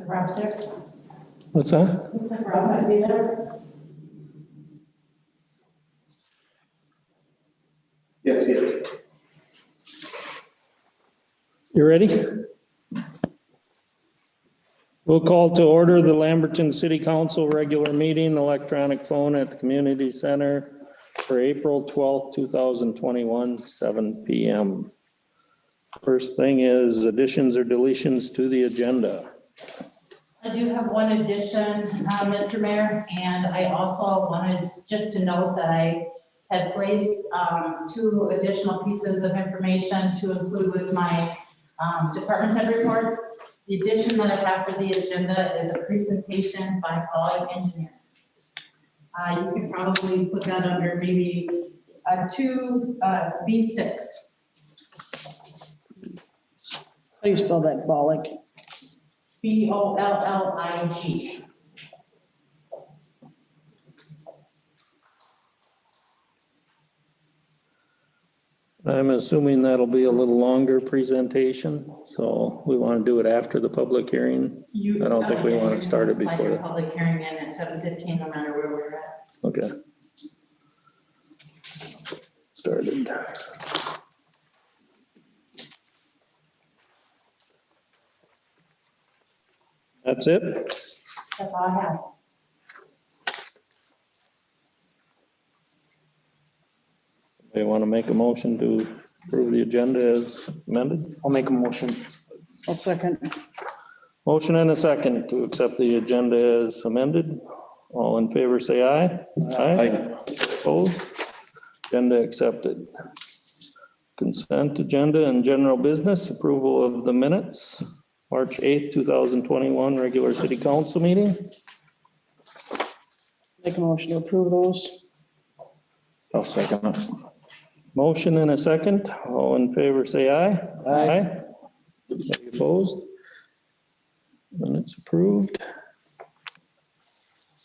Rob's there. What's that? Looks like Rob might be there. Yes, yes. You ready? We'll call to order the Lamberton City Council regular meeting, electronic phone at the community center for April 12th, 2021, 7 p.m. First thing is additions or deletions to the agenda. I do have one addition, Mr. Mayor, and I also wanted just to note that I had placed two additional pieces of information to include with my department head report. The addition that I have for the agenda is a presentation by Paul Engineer. You can probably put that under maybe a 2B6. How do you spell that, Bollig? Bollig. I'm assuming that'll be a little longer presentation, so we want to do it after the public hearing. I don't think we want to start it before that. Public hearing in at 7:15, no matter where we're at. Okay. Started. That's it? That's all I have. They want to make a motion to approve the agenda as amended? I'll make a motion. I'll second. Motion and a second to accept the agenda as amended. All in favor, say aye. Aye. Opposed? Agenda accepted. Consent agenda and general business, approval of the minutes, March 8th, 2021, regular city council meeting. Make a motion to approve those. I'll second it. Motion and a second. All in favor, say aye. Aye. Any opposed? Minutes approved.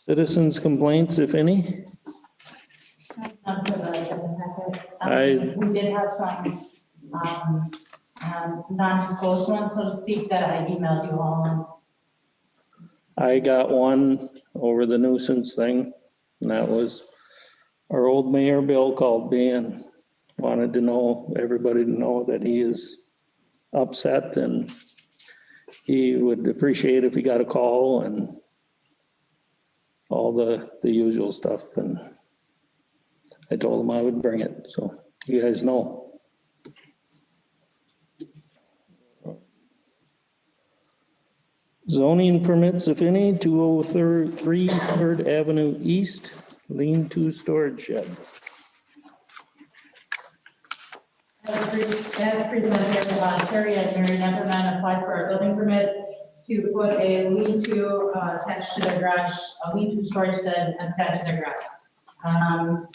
Citizens complaints, if any? Not for the agenda packet. I- We did have some non-disclosed ones, so to speak, that I emailed you all on. I got one over the nuisance thing, and that was our old mayor, Bill, called me and wanted to know, everybody to know that he is upset and he would appreciate if he got a call and all the usual stuff. And I told him I would bring it, so you guys know. Zoning permits, if any, 203 Third Avenue East, lean-to storage shed. As presented, Terry and Mary Neverman applied for a building permit to put a lean-to attached to their garage, a lean-to storage shed attached to their garage.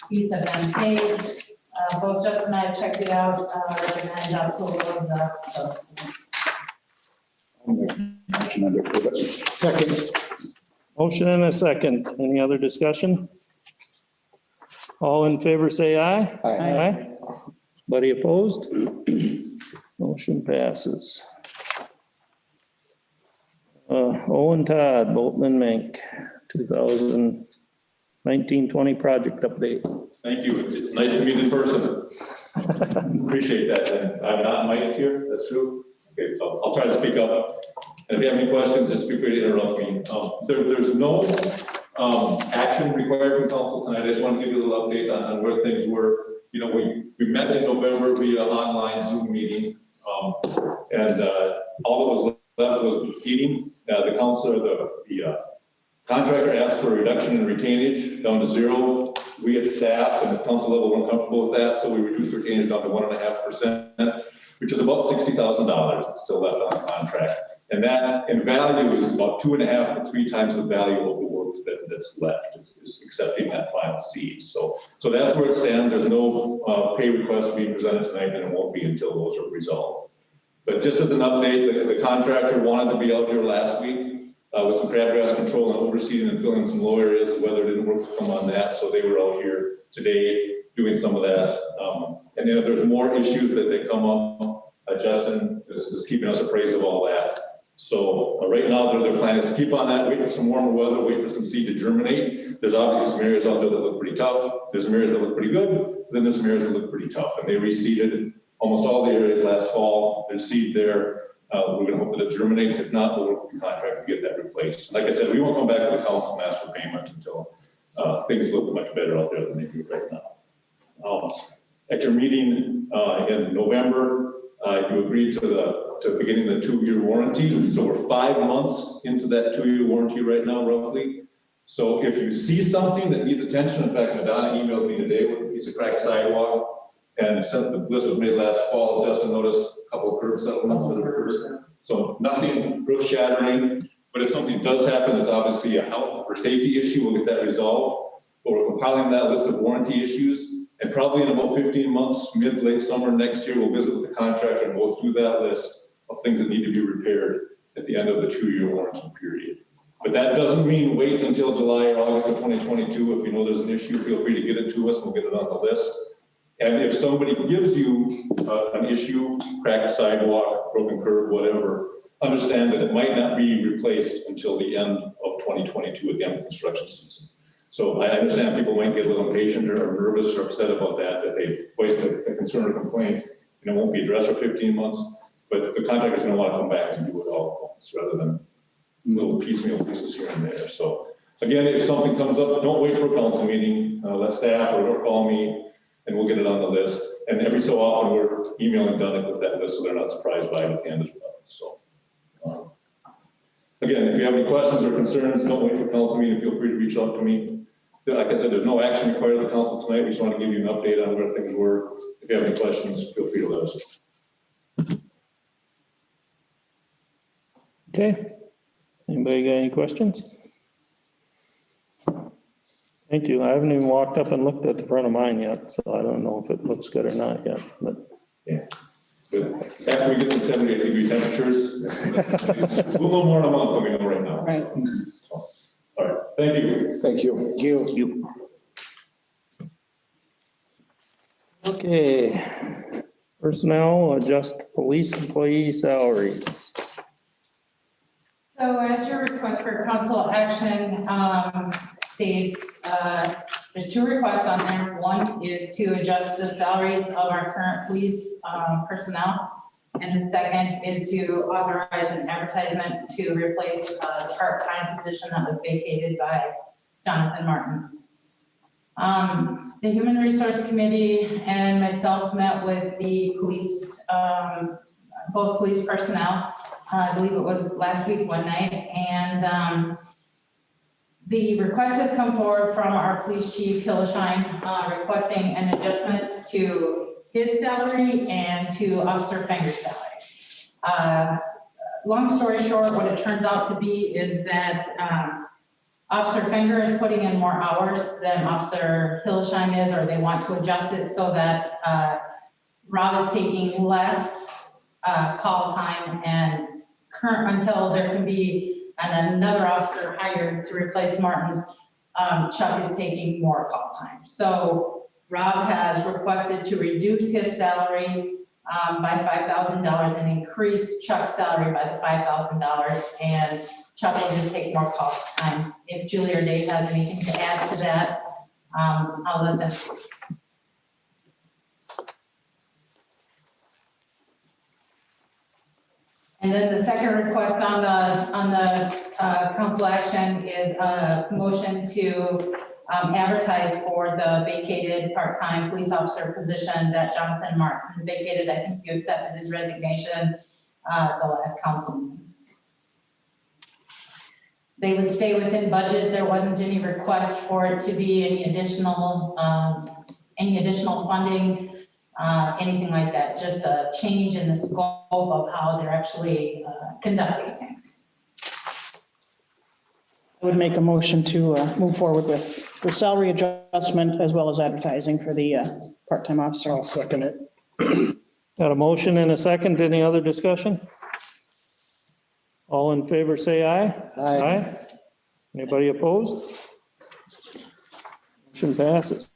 Fees have been paid. Both Justin and I have checked it out, recommend approval of the. Motion under approval. Second. Motion and a second. Any other discussion? All in favor, say aye. Aye. Buddy opposed? Motion passes. Owen Todd, Bolton and Mink, 2019-20 project update. Thank you. It's nice to meet in person. Appreciate that. And I'm not mic'd here, that's true. Okay, I'll try to speak up. And if you have any questions, just feel free to interrupt me. There's no action required from council tonight. I just want to give you a little update on where things were. You know, we met in November via online Zoom meeting. And all that was left was the seating. The council, the contractor asked for a reduction in retainage down to 0. We at staff and the council level weren't comfortable with that, so we reduced retainage down to 1.5%, which is about $60,000. It's still left on the contract. And that in value is about 2.5 to 3 times the value of the work that's left, is accepting that final seed. So that's where it stands. There's no pay request being presented tonight, and it won't be until those are resolved. But just as an update, the contractor wanted to be out here last week with some crabgrass control and overseeding and filling some low areas. The weather didn't work to come on that, so they were out here today doing some of that. And then if there's more issues that come up, Justin is keeping us appraised of all that. So right now, their plan is to keep on that, wait for some warmer weather, wait for some seed to germinate. There's obviously some areas out there that look pretty tough. There's some areas that look pretty good. Then there's some areas that look pretty tough. And they reseeded almost all the areas last fall. There's seed there. We're gonna hope that it germinates. If not, we'll work with the contractor to get that replaced. Like I said, we won't come back to the council and ask for payment until things look much better out there than they do right now. At your meeting in November, you agreed to beginning the 2-year warranty. So we're 5 months into that 2-year warranty right now, roughly. So if you see something that needs attention, in fact, Madonna emailed me today with a piece of cracked sidewalk, and since the list was made last fall, Justin noticed a couple of curb settlements that occurred. So nothing earth shattering, but if something does happen, it's obviously a health or safety issue, we'll get that resolved. But we're compiling that list of warranty issues, and probably in about 15 months, mid, late summer next year, we'll visit with the contractor and go through that list of things that need to be repaired at the end of the 2-year warranty period. But that doesn't mean wait until July or August of 2022. If you know there's an issue, feel free to get it to us, we'll get it on the list. And if somebody gives you an issue, cracked sidewalk, broken curb, whatever, understand that it might not be replaced until the end of 2022 at the end of the construction season. So I understand people might get a little impatient or nervous or upset about that they voiced a concern or complaint, and it won't be addressed for 15 months, but the contractor's gonna wanna come back and do it all at once rather than little piecemeal pieces here and there. So again, if something comes up, don't wait for a council meeting, let staff or call me and we'll get it on the list. And every so often we're emailing Dunick with that list so they're not surprised by it at the end as well. So again, if you have any questions or concerns, don't wait for council meeting, feel free to reach out to me. Like I said, there's no action required of the council tonight. We just want to give you an update on where things were. If you have any questions, feel free to let us know. Okay. Anybody got any questions? Thank you. I haven't even walked up and looked at the front of mine yet, so I don't know if it looks good or not yet, but. Yeah. But after we get some 78-degree temperatures, we'll know more in a month than we know right now. Right. All right. Thank you. Thank you. Thank you. Okay. Personnel, adjust police employee salaries. So as your request for council action states, there's 2 requests on there. One is to adjust the salaries of our current police personnel. And the second is to authorize an advertisement to replace the part-time position that was vacated by Jonathan Martin. The Human Resource Committee and myself met with the police, both police personnel. I believe it was last week one night, and the request has come forward from our police chief, Hilleshine, requesting an adjustment to his salary and to Officer Fenger's salary. Long story short, what it turns out to be is that Officer Fenger is putting in more hours than Officer Hilleshine is, or they want to adjust it so that Rob is taking less call time and until there can be another officer hired to replace Martin's, Chuck is taking more call time. So Rob has requested to reduce his salary by $5,000 and increase Chuck's salary by the $5,000, and Chuck will just take more call time. If Julie or Dave has anything to add to that, I'll let them. And then the second request on the council action is a motion to advertise for the vacated part-time police officer position that Jonathan Martin vacated. I think you accepted his resignation the last council meeting. They would stay within budget. There wasn't any request for it to be any additional funding. Anything like that, just a change in the scope of how they're actually conducting things. I would make a motion to move forward with the salary adjustment as well as advertising for the part-time officer. I'll second it. Got a motion and a second. Any other discussion? All in favor, say aye. Aye. Anybody opposed? Motion passes.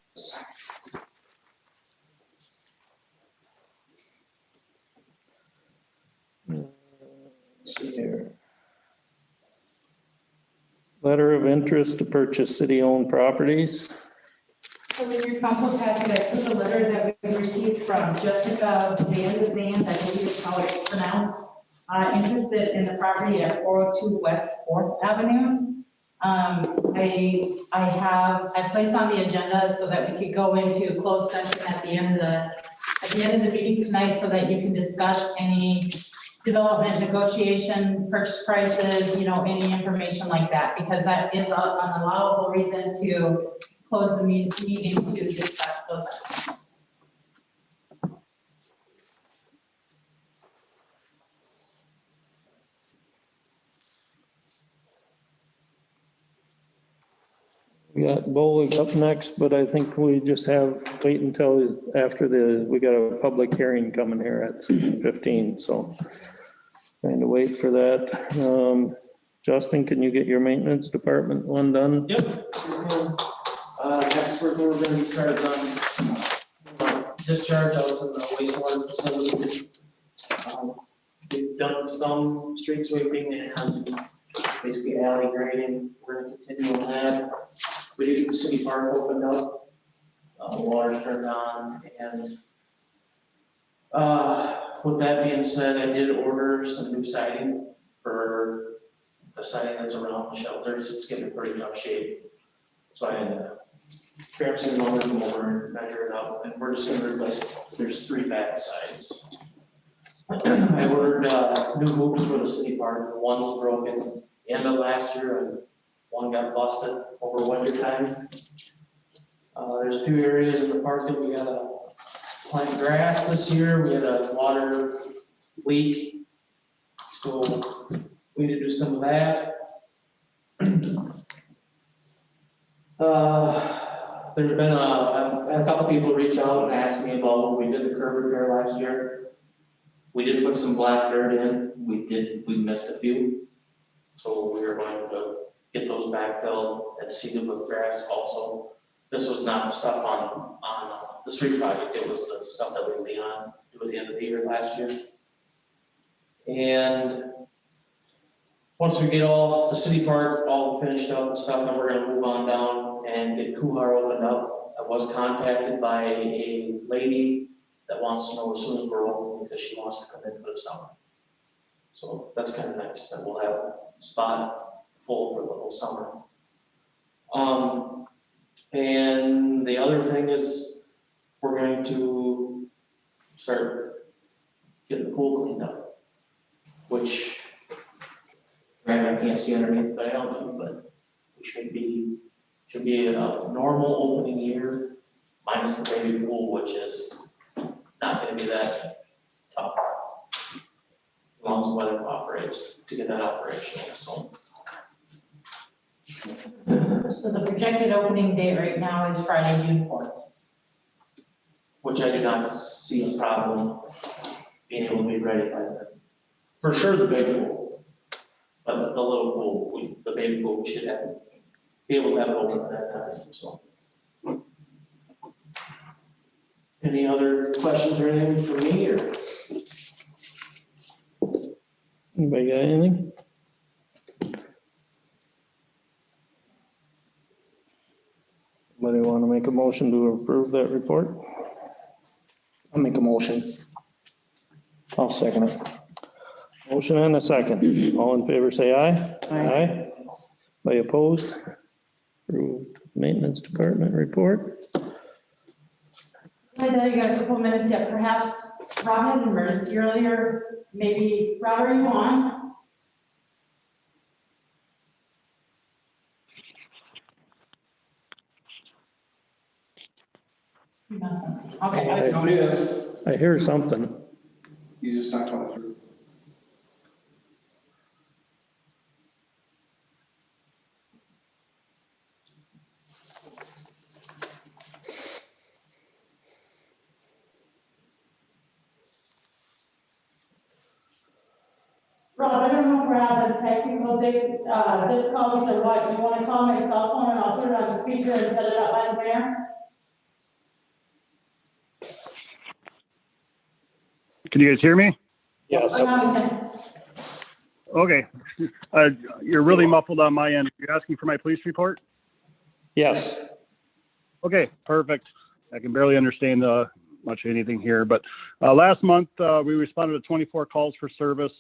see here. Letter of interest to purchase city-owned properties. So in your council packet, I put the letter that we received from Jessica Van de Zand, I believe is how it's pronounced, interested in the property at 402 West 4th Avenue. I placed on the agenda so that we could go into closed session at the end of the meeting tonight so that you can discuss any development, negotiation, purchase prices, any information like that, because that is an allowable reason to close the meeting to discuss those items. We got bowling up next, but I think we just wait until after we got a public hearing coming here at 7:15, so trying to wait for that. Justin, can you get your maintenance department one done? Yep. Next we're going to start on discharge out to the wastewater facility. We've done some street sweeping and basically alley grading. We're going to continue on that. We did get the city park opened up, water's turned on, and with that being said, I did order some new siding for the siding that's around the shelters. It's getting in pretty tough shape. So I had to grab some lumber from over and measure it up, and we're just gonna replace, there's 3 back sides. I ordered new hoops for the city park. One was broken end of last year, and one got busted over winter time. There's a few areas in the park that we gotta plant grass this year. We had a water leak, so we need to do some of that. There's been I've had a couple people reach out and ask me about when we did the curb repair last year. We did put some black dirt in. We missed a few. So we are going to get those backfilled and seeded with grass also. This was not the stuff on the street project. It was the stuff that we would be on at the end of the year last year. And once we get all the city park all finished up and stuff, then we're gonna move on down and get Kuhar opened up. I was contacted by a lady that wants to know as soon as we're open because she wants to come in for the summer. So that's kind of nice that we'll have a spot full for the whole summer. And the other thing is we're going to start getting the pool cleaned up, which I can't see underneath the dial, but we should be a normal opening year minus the baby pool, which is not going to be that tough as long as the weather cooperates to get that operational. So the projected opening date right now is Friday, June 4th. Which I do not see a problem being able to be ready by then. For sure, the big pool, but the little pool, the baby pool, we should be able to have it open at that time, so. Any other questions or anything for me, or? Anybody got anything? Anybody want to make a motion to approve that report? I'll make a motion. I'll second it. Motion and a second. All in favor, say aye. Aye. By opposed? Approved maintenance department report. I know you got a couple minutes yet. Perhaps Rob had an emergency earlier. Maybe, Rob, are you on? He mustn't. Okay. No, it is. I hear something. He's just not coming through. Rob, I don't know if we're having technical difficulties or what. You want to call my cell phone and I'll put it on the speaker and set it up by the mayor? Can you guys hear me? Yes. Okay. You're really muffled on my end. You're asking for my police report? Yes. Okay, perfect. I can barely understand much of anything here, but last month we responded to 24 calls for service.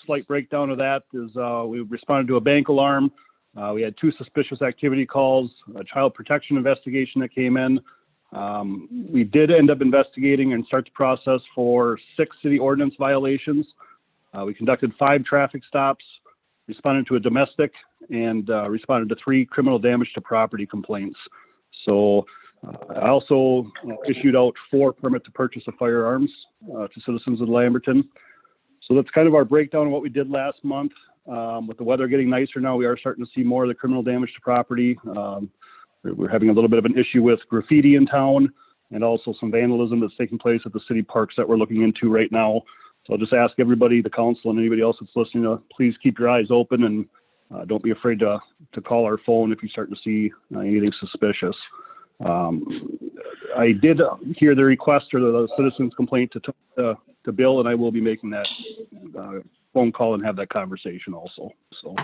Slight breakdown of that is we responded to a bank alarm. We had 2 suspicious activity calls, a child protection investigation that came in. We did end up investigating and start the process for 6 city ordinance violations. We conducted 5 traffic stops, responded to a domestic, and responded to 3 criminal damage to property complaints. So I also issued out 4 permit to purchase of firearms to citizens of Lamberton. So that's kind of our breakdown of what we did last month. With the weather getting nicer now, we are starting to see more of the criminal damage to property. We're having a little bit of an issue with graffiti in town and also some vandalism that's taking place at the city parks that we're looking into right now. So I'll just ask everybody, the council and anybody else that's listening to please keep your eyes open and don't be afraid to call our phone if you start to see anything suspicious. I did hear the request or the citizen's complaint to Bill, and I will be making that phone call and have that conversation also. So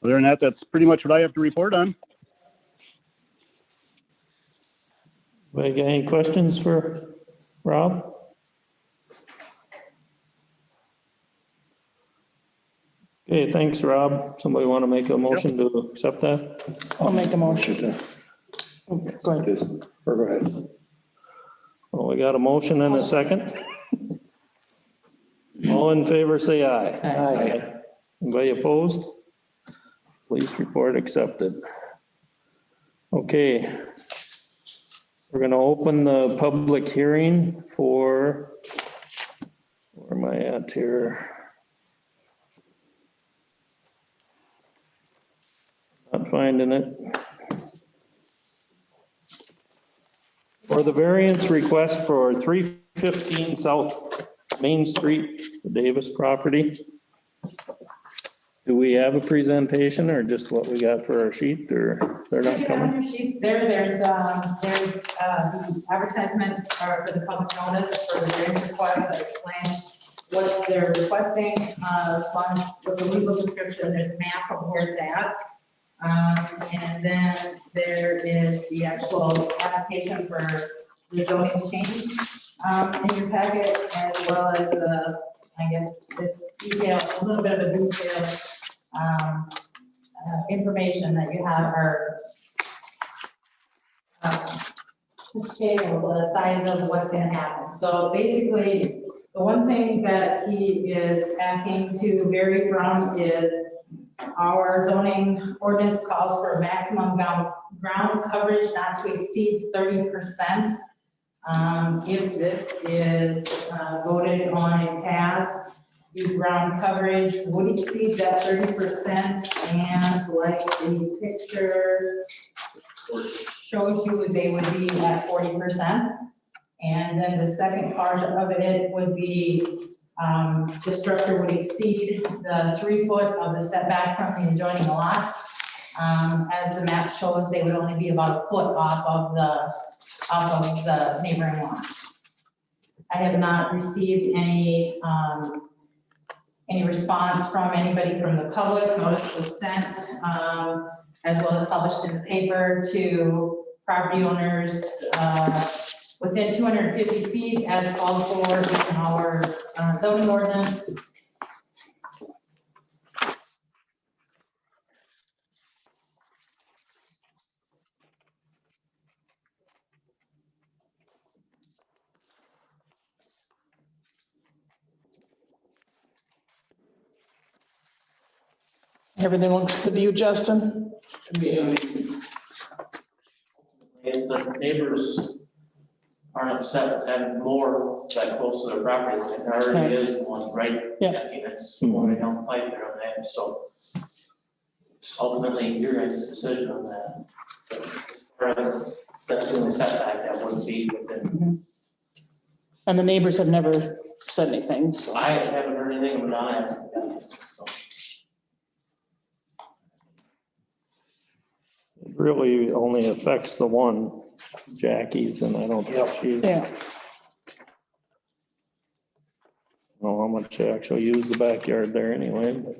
other than that, that's pretty much what I have to report on. Anybody got any questions for Rob? Okay, thanks, Rob. Somebody want to make a motion to accept that? I'll make a motion. Okay, go ahead. Or go ahead. Well, we got a motion and a second. All in favor, say aye. Aye. Anybody opposed? Police report accepted. Okay. We're gonna open the public hearing for, where am I at here? Not finding it. For the variance request for 315 South Main Street, the Davis property. Do we have a presentation or just what we got for our sheet, or they're not On coming? your sheets there's the advertisement for the public notice for the variance request that explains what they're requesting, response with the legal description, there's a map of where it's at. And then there is the actual application for the zoning change in your packet, as well as the, I guess, this detail, a little bit of a detail information that you have are the scale, the size of what's going to happen. So basically, the one thing that he is asking to vary from is our zoning ordinance calls for a maximum ground coverage not to exceed 30%. If this is voted on and passed, the ground coverage would exceed that 30%, and like the picture shows you, they would be at 40%. And then the second part of it would be the structure would exceed the 3 foot of the setback from the adjoining lot. As the map shows, they would only be about a foot off of the neighboring lot. I have not received any response from anybody from the public. Notice was sent, as well as published in the paper to property owners within 250 feet as called for in our zoning ordinance. Everything looks good to you, Justin? If the neighbors aren't upset with having more that close to their property, like there already is one, right? Yeah. I think it's one right down the pipe there on that, so it's ultimately your guys' decision on that. But as far as that's the only setback that wouldn't be within, And the neighbors have never said anything, so. I haven't heard anything, but not asking them, so. It really only affects the one, Jackie's, and I don't think she, Yeah, know how much they actually use the backyard there anyway, but.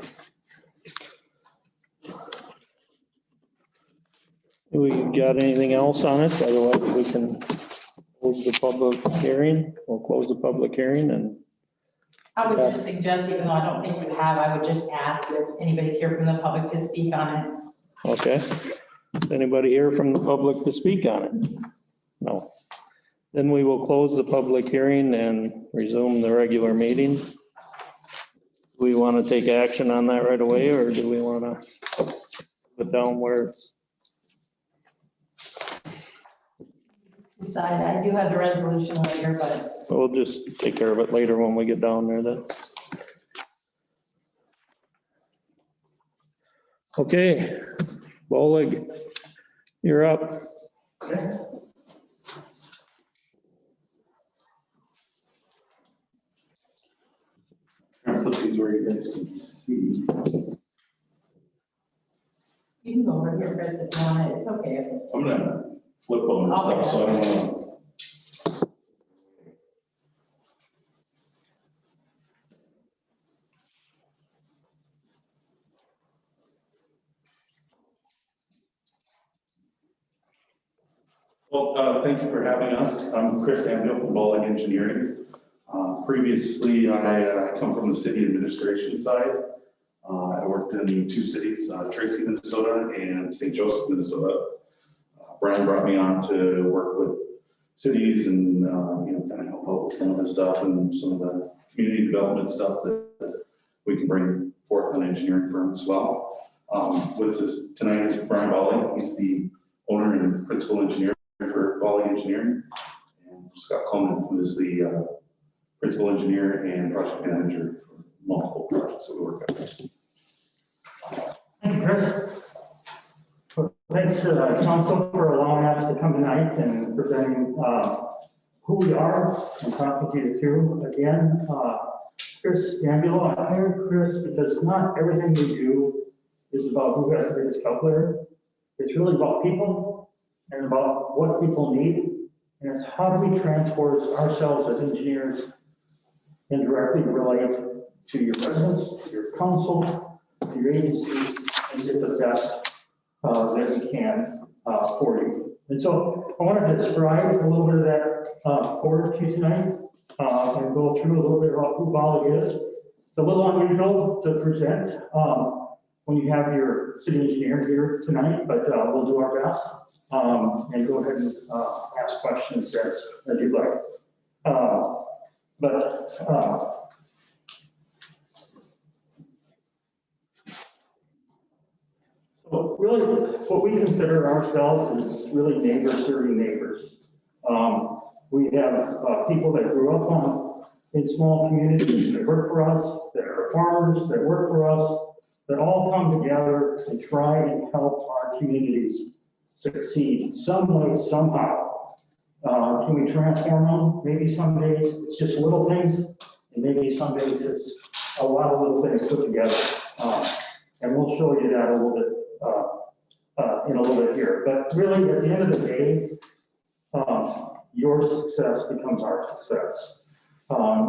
We got anything else on it? Otherwise, we can close the public hearing. We'll close the public hearing and I would just suggest, even though I don't think we have, I would just ask if anybody's here from the public to speak on it. okay. Anybody here from the public to speak on it? No. Then we will close the public hearing and resume the regular meeting. Do we want to take action on that right away, or do we want to put down where it's? Decide, I do have the resolution later, but We'll just take care of it later when we get down there then. Okay, Bolig, you're up. I'll put these where you guys can see. you can go over here, Chris, if you want it. It's okay if it's. I'm gonna flip them and stuff, so I don't wanna. Well, thank you for having us. I'm Chris Ambiel from Bowling Engineering. Previously, I come from the city administration side. I worked in two cities, Tracy, Minnesota and St. Joseph, Minnesota. Brian brought me on to work with cities and, kind of help out with some of the stuff and some of the community development stuff that we can bring forth on engineering firms as well. With us tonight is Brian Bowling. He's the owner and principal engineer for Bowling Engineering. And Scott Coleman, who is the principal engineer and project manager for multiple projects that we work on. Thank you, Chris. Well, thanks, council, for allowing us to come tonight and presenting who we are and talking to you through. Again, Chris Ambulo, I hired Chris because not everything we do is about who has the biggest calculator. It's really about people and about what people need. And it's how do we transport ourselves as engineers and directly relate to your residents, to your council, to your agencies, and get the best that we can for you. And so I wanted to describe a little bit of that forward to you tonight and go through a little bit about who Bowling is. It's a little unusual to present when you have your city engineer here tonight, but we'll do our best and go ahead and ask questions as you'd like. So really, what we consider ourselves is really neighbors serving neighbors. We have people that grew up in small communities that work for us, that are farmers that work for us, that all come together to try and help our communities succeed in some way, somehow. Can we transform them? Maybe some days it's just little things, and maybe some days it's a lot of little things put together. And we'll show you that a little bit in a little bit here. But really, at the end of the day, your success becomes our success.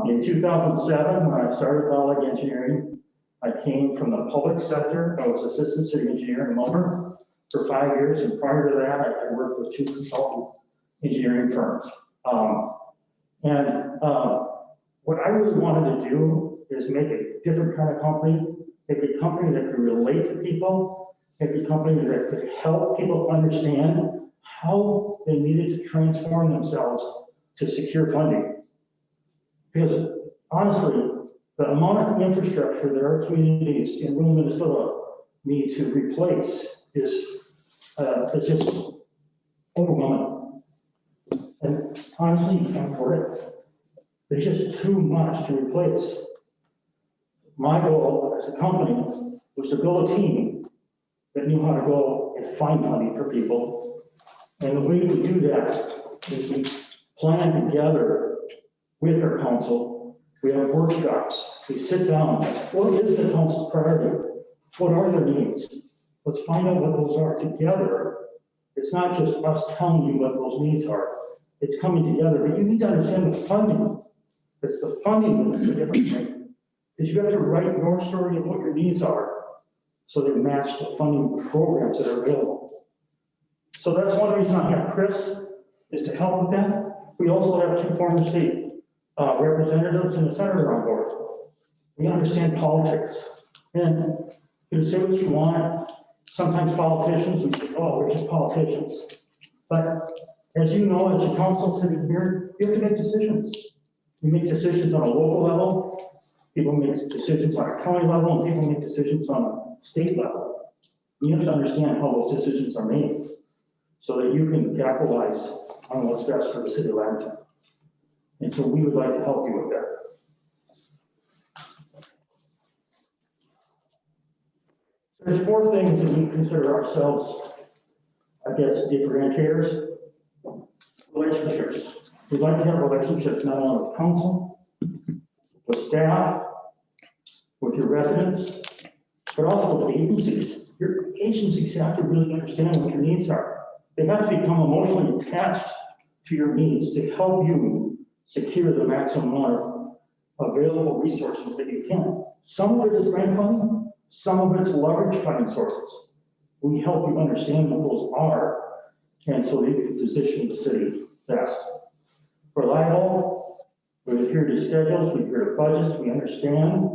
In 2007, when I started Bowling Engineering, I came from the public sector. I was assistant city engineer in Lamberton for 5 years, and prior to that, I worked with 2 consultant engineering firms. What I really wanted to do is make a different kind of company, make a company that could relate to people, make a company that could help people understand how they needed to transform themselves to secure funding. Because honestly, the amount of infrastructure that our communities in rural Minnesota need to replace is it's just overwhelming. And honestly, you can't afford it. There's just too much to replace. My goal as a company was to build a team that knew how to go and find money for people. And the way we do that is we plan together with our council. We have workshops. We sit down. What is the council's priority? What are their needs? Let's find out what those are together. It's not just us telling you what those needs are. It's coming together, but you need to understand the funding It's the funding that's the difference maker. Because you have to write your story of what your needs are so they match the funding programs that are available. So that's one reason I have Chris, is to help with that. We also have 2 former state representatives and a senator on board. We understand politics. And you can say what you want. Sometimes politicians, we say, oh, we're just politicians. But as you know, as a council sitting here, you have to make decisions. You make decisions on a local level, people make decisions on a county level, and people make decisions on a state level. You have to understand how those decisions are made so that you can capitalize on what's best for the city of Lamberton. And so we would like to help you with that. There's 4 things that we consider ourselves, I guess, differentiators. Relationships. We'd like to have relationships not only with council, with staff, with your residents, but also with the agencies. Your agencies have to really understand what your needs are. They have to become emotionally attached to your needs to help you secure the maximum amount of available resources that you can. Some of it is grant funding, some of it's leverage funding sources. We help you understand what those are, and so that you can position the city best. Reliable, we adhere to schedules, we adhere to budgets, we understand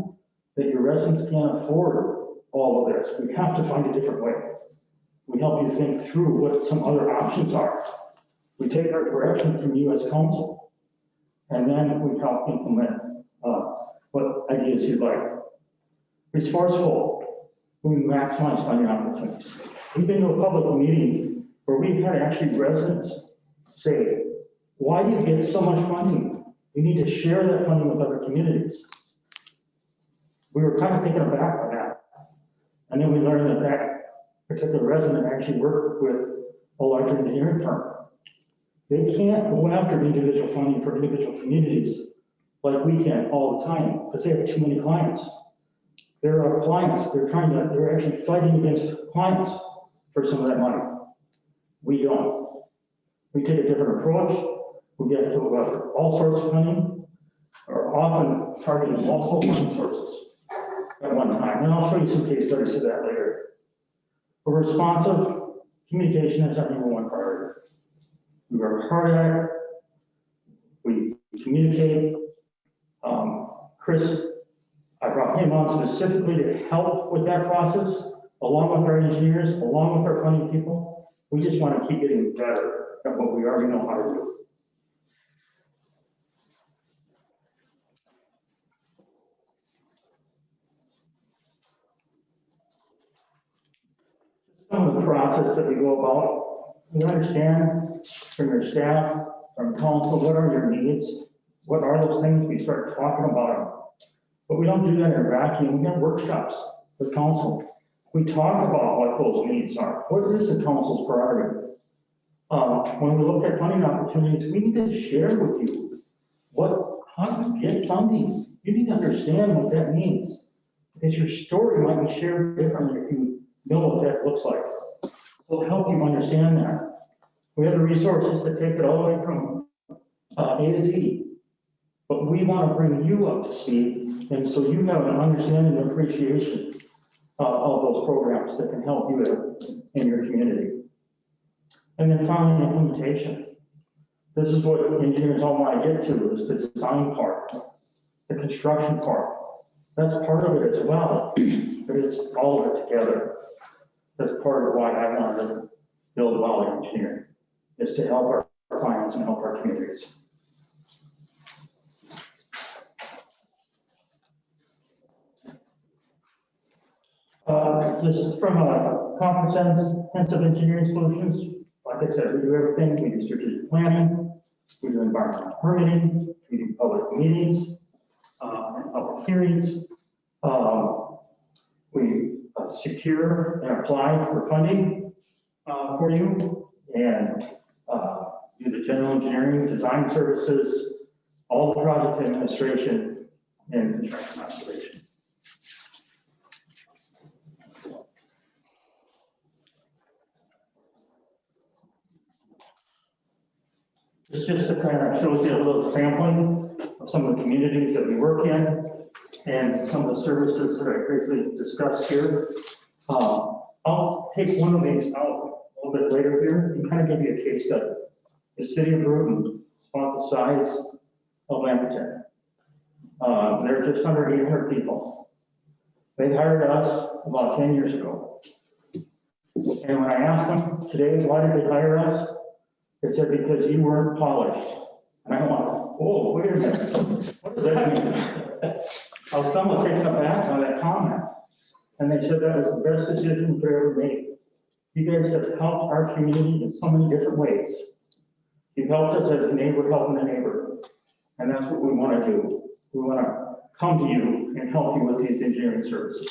that your residents can't afford all of this. We have to find a different way. We help you think through what some other options are. We take our direction from you as council, and then we help implement what ideas you'd like. Resourceful, we maximize funding opportunities. We've been to a public meeting where we've had actually residents say, why do you get so much funding? You need to share that funding with other communities. We were kind of taken aback by that. And then we learned that that particular resident actually worked with a larger engineering firm. They can't go after individual funding for individual communities like we can all the time because they have too many clients. There are clients, they're actually fighting against clients for some of that money. We don't. We take a different approach. We get to all sorts of funding, or often targeting multiple funding sources at one time. And I'll show you some case studies of that later. We're responsive. Communication is our #1 priority. We work hard at it. We communicate. Chris, I brought him on specifically to help with that process, along with our engineers, along with our funding people. We just want to keep getting better at what we already know how to do. Some of the process that we go about, we understand from your staff, from council, what are your needs? What are those things? We start talking about them. But we don't do that in a vacuum. We have workshops with council. We talk about what those needs are. What is the council's priority? When we look at funding opportunities, we need to share with you how do you get funding? You need to understand what that means. Because your story might be shared differently if you know what that looks like. We'll help you understand that. We have the resources to take it all the way from A to Z. But we want to bring you up to speed, and so you have an understanding and appreciation of those programs that can help you in your community. And then finally, implementation. This is what engineers all want to get to, is the design part, the construction part. That's part of it as well, but it's all of it together. That's part of why I wanted to build Valley Engineering, is to help our clients and help our communities. This is from a comprehensive engineering solutions. Like I said, we do everything. We do strategic planning, we do environmental permitting, we do public meetings, and public hearings. We secure and apply for funding for you, and do the general engineering, design services, all the project administration, and construction observation. This just kind of shows you a little sampling of some of the communities that we work in and some of the services that I briefly discussed here. I'll take one of these out a little bit later here and kind of give you a case study. The city of Bruton is about the size of Lamberton. They're just under 800 people. They hired us about 10 years ago. And when I asked them today, why did they hire us? They said, because you weren't polished. And I went, whoa, wait a minute. What does that mean? I was somewhat taken aback by that comment. And they said that was the best decision we could ever make. You guys have helped our community in so many different ways. You've helped us as a neighbor helping a neighbor. And that's what we want to do. We want to come to you and help you with these engineering services.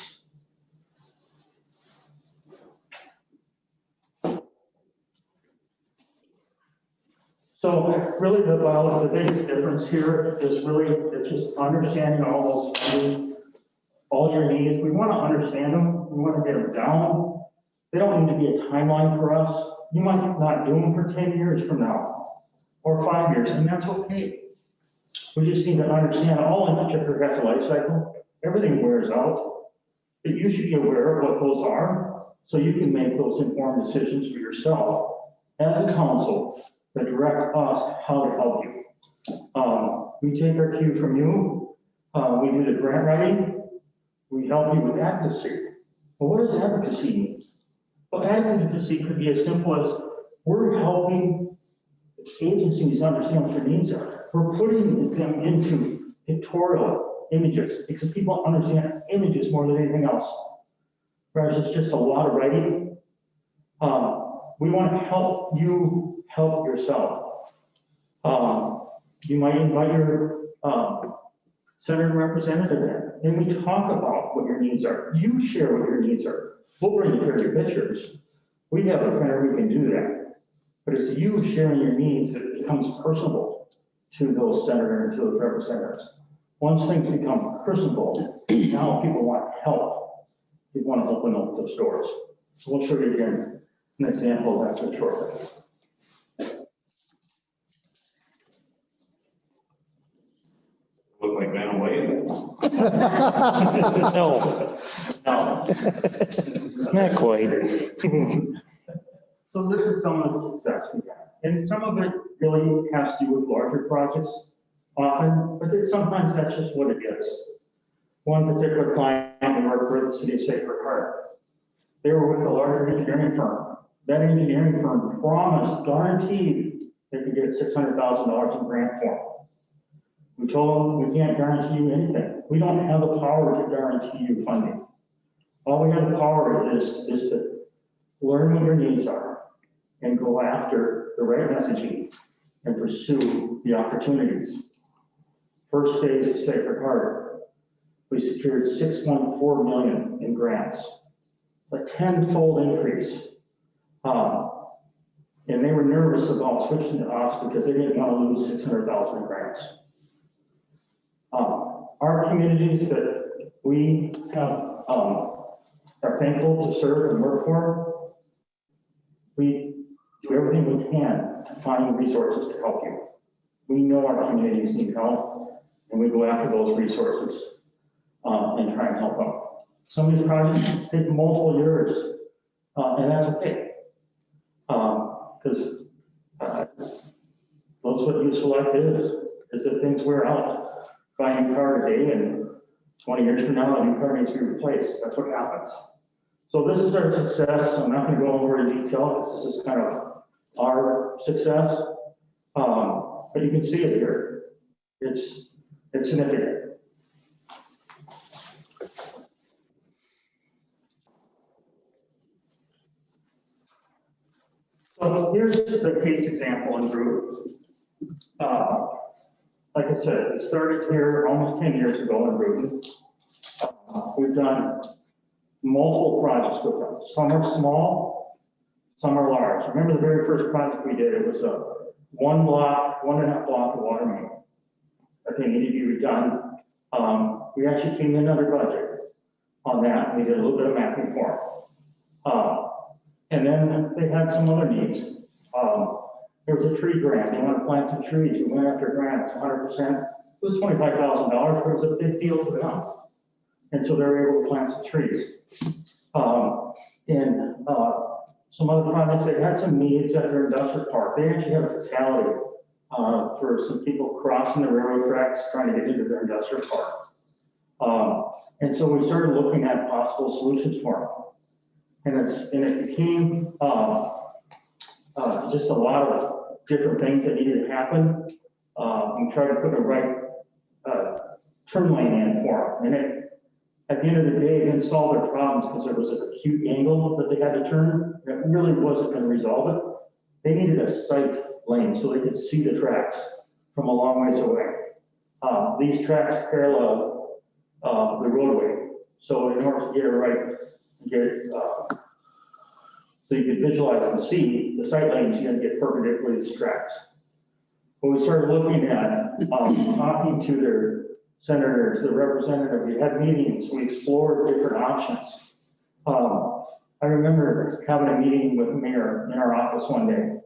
So really the biggest difference here is really, it's just understanding all your needs. We want to understand them. We want to get them down. They don't need to be a timeline for us. You might not do them for 10 years from now or 5 years, and that's okay. We just need to understand all infrastructure has a life cycle. Everything wears out. But you should be aware of what those are so you can make those informed decisions for yourself as a council that direct us how to help you. We take our cue from you. We do the grant writing. We help you with advocacy. Well, what does advocacy mean? Well, advocacy could be as simple as we're helping agencies understand what their needs are. We're putting them into pictorial images because people understand images more than anything else. Whereas it's just a lot of writing. We want to help you help yourself. You might invite your senator representative in, and we talk about what your needs are. You share what your needs are. We'll bring you your pictures. We have a printer, we can do that. But it's you sharing your needs that becomes personable to those senators and to those representatives. Once things become personable, now people want help. They want to open up those doors. So we'll show you again an example of that shortly. Look like man away. No, Now, not quite. so this is some of the success we have. And some of it really has to do with larger projects often, but then sometimes that's just what it is. One particular client we worked with, the city of Sacred Heart, they were with a larger engineering firm. That engineering firm promised, guaranteed, they could get $600,000 in grant for them. We told them, we can't guarantee you anything. We don't have the power to guarantee you funding. All we have the power is to learn what your needs are and go after the right messaging and pursue the opportunities. First phase of Sacred Heart, we secured $6.4 million in grants, a 10-fold increase. And they were nervous about switching to us because they didn't want to lose $600,000 in grants. Our communities that we have, are thankful to serve and work for, we do everything we can to find resources to help you. We know our communities need help, and we go after those resources and try and help them. Some of these projects take multiple years, and that's okay. Because that's what useful life is that things wear out. Buy a new car today, and 20 years from now, a new car needs to be replaced. That's what happens. So this is our success. I'm not going to go over in detail because this is kind of our success. But you can see it here. It's significant. So here's the case example in group. Like I said, it started here almost 10 years ago in Bruton. We've done multiple projects with them. Some are small, some are large. Remember the very first project we did, it was a 1.5 block of water main that they needed to be redone. We actually came in under budget on that. We did a little bit of mapping for them. And then they had some other needs. There was a tree grant. They wanted to plant some trees. We went after grants 100%. It was $25,000, but it was a big deal to them. And so they were able to plant some trees. Some other projects, they had some needs at their industrial park. They actually had a fatality for some people crossing the railroad tracks trying to get into their industrial park. And so we started looking at possible solutions for them. And it became just a lot of different things that needed to happen. We tried to put the right turn lane in for them. And at the end of the day, it didn't solve their problems because there was an acute angle that they had to turn. It really wasn't going to resolve it. They needed a sight lane so they could see the tracks from a long ways away. These tracks parallel the roadway. So in order to get it right, so you could visualize and see the sight lanes, you had to get perpendicular to these tracks. When we started looking at talking to their senators, the representative, we had meetings, we explored different options. I remember having a meeting with the mayor in our office one day,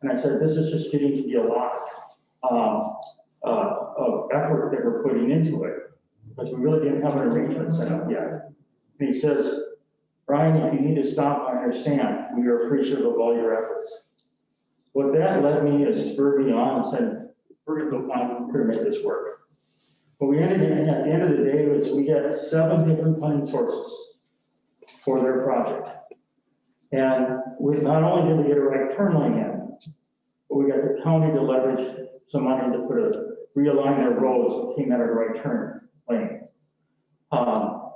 and I said, this is just getting to be a lot of effort that we're putting into it, because we really didn't have an arrangement set up yet. And he says, Brian, if you need to stop, I understand. We are appreciative of all your efforts. What that led me is spurred me on and said, we're going to go find, we're going to make this work. What we ended in at the end of the day was we got 7 different funding sources for their project. And we not only did we get a right turn lane in, but we got the county to leverage some money to realign their roads and came out of the right turn lane.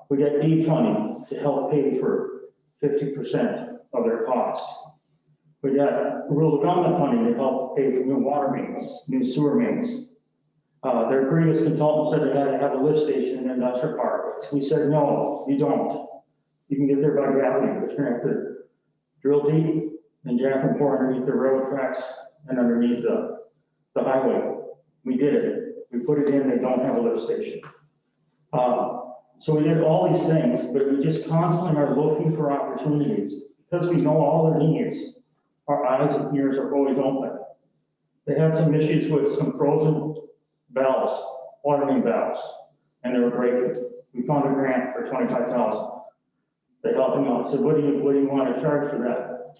We got deed funding to help pay for 50% of their cost. We got rural development funding to help pay for new water mains, new sewer mains. Their previous consultant said they had to have a lift station in the industrial park. We said, no, you don't. You can get there by gravity, but you're gonna have to drill deep and jack and pour underneath the railroad tracks and underneath the highway. We did it. We put it in, they don't have a lift station. So we did all these things, but we just constantly are looking for opportunities. Because we know all their needs, our eyes and ears are always open. They had some issues with some frozen valves, water main valves, and they were breaking. We found a grant for $25,000. They helped them out. I said, what do you want to charge for that?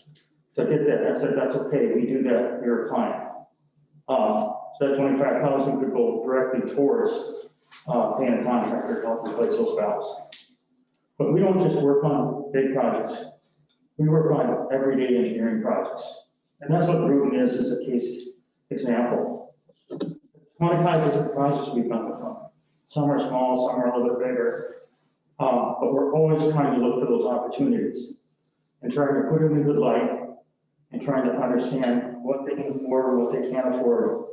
So I get that. I said, that's okay. We do that. You're a client. So that $25,000 could go directly towards paying a contractor to help replace those valves. But we don't just work on big projects. We work on everyday engineering projects. And that's what Bruton is as a case example. 25 different projects we've done with them. Some are small, some are a little bit bigger. But we're always trying to look for those opportunities and trying to put them in good light and trying to understand what they can afford, what they can't afford,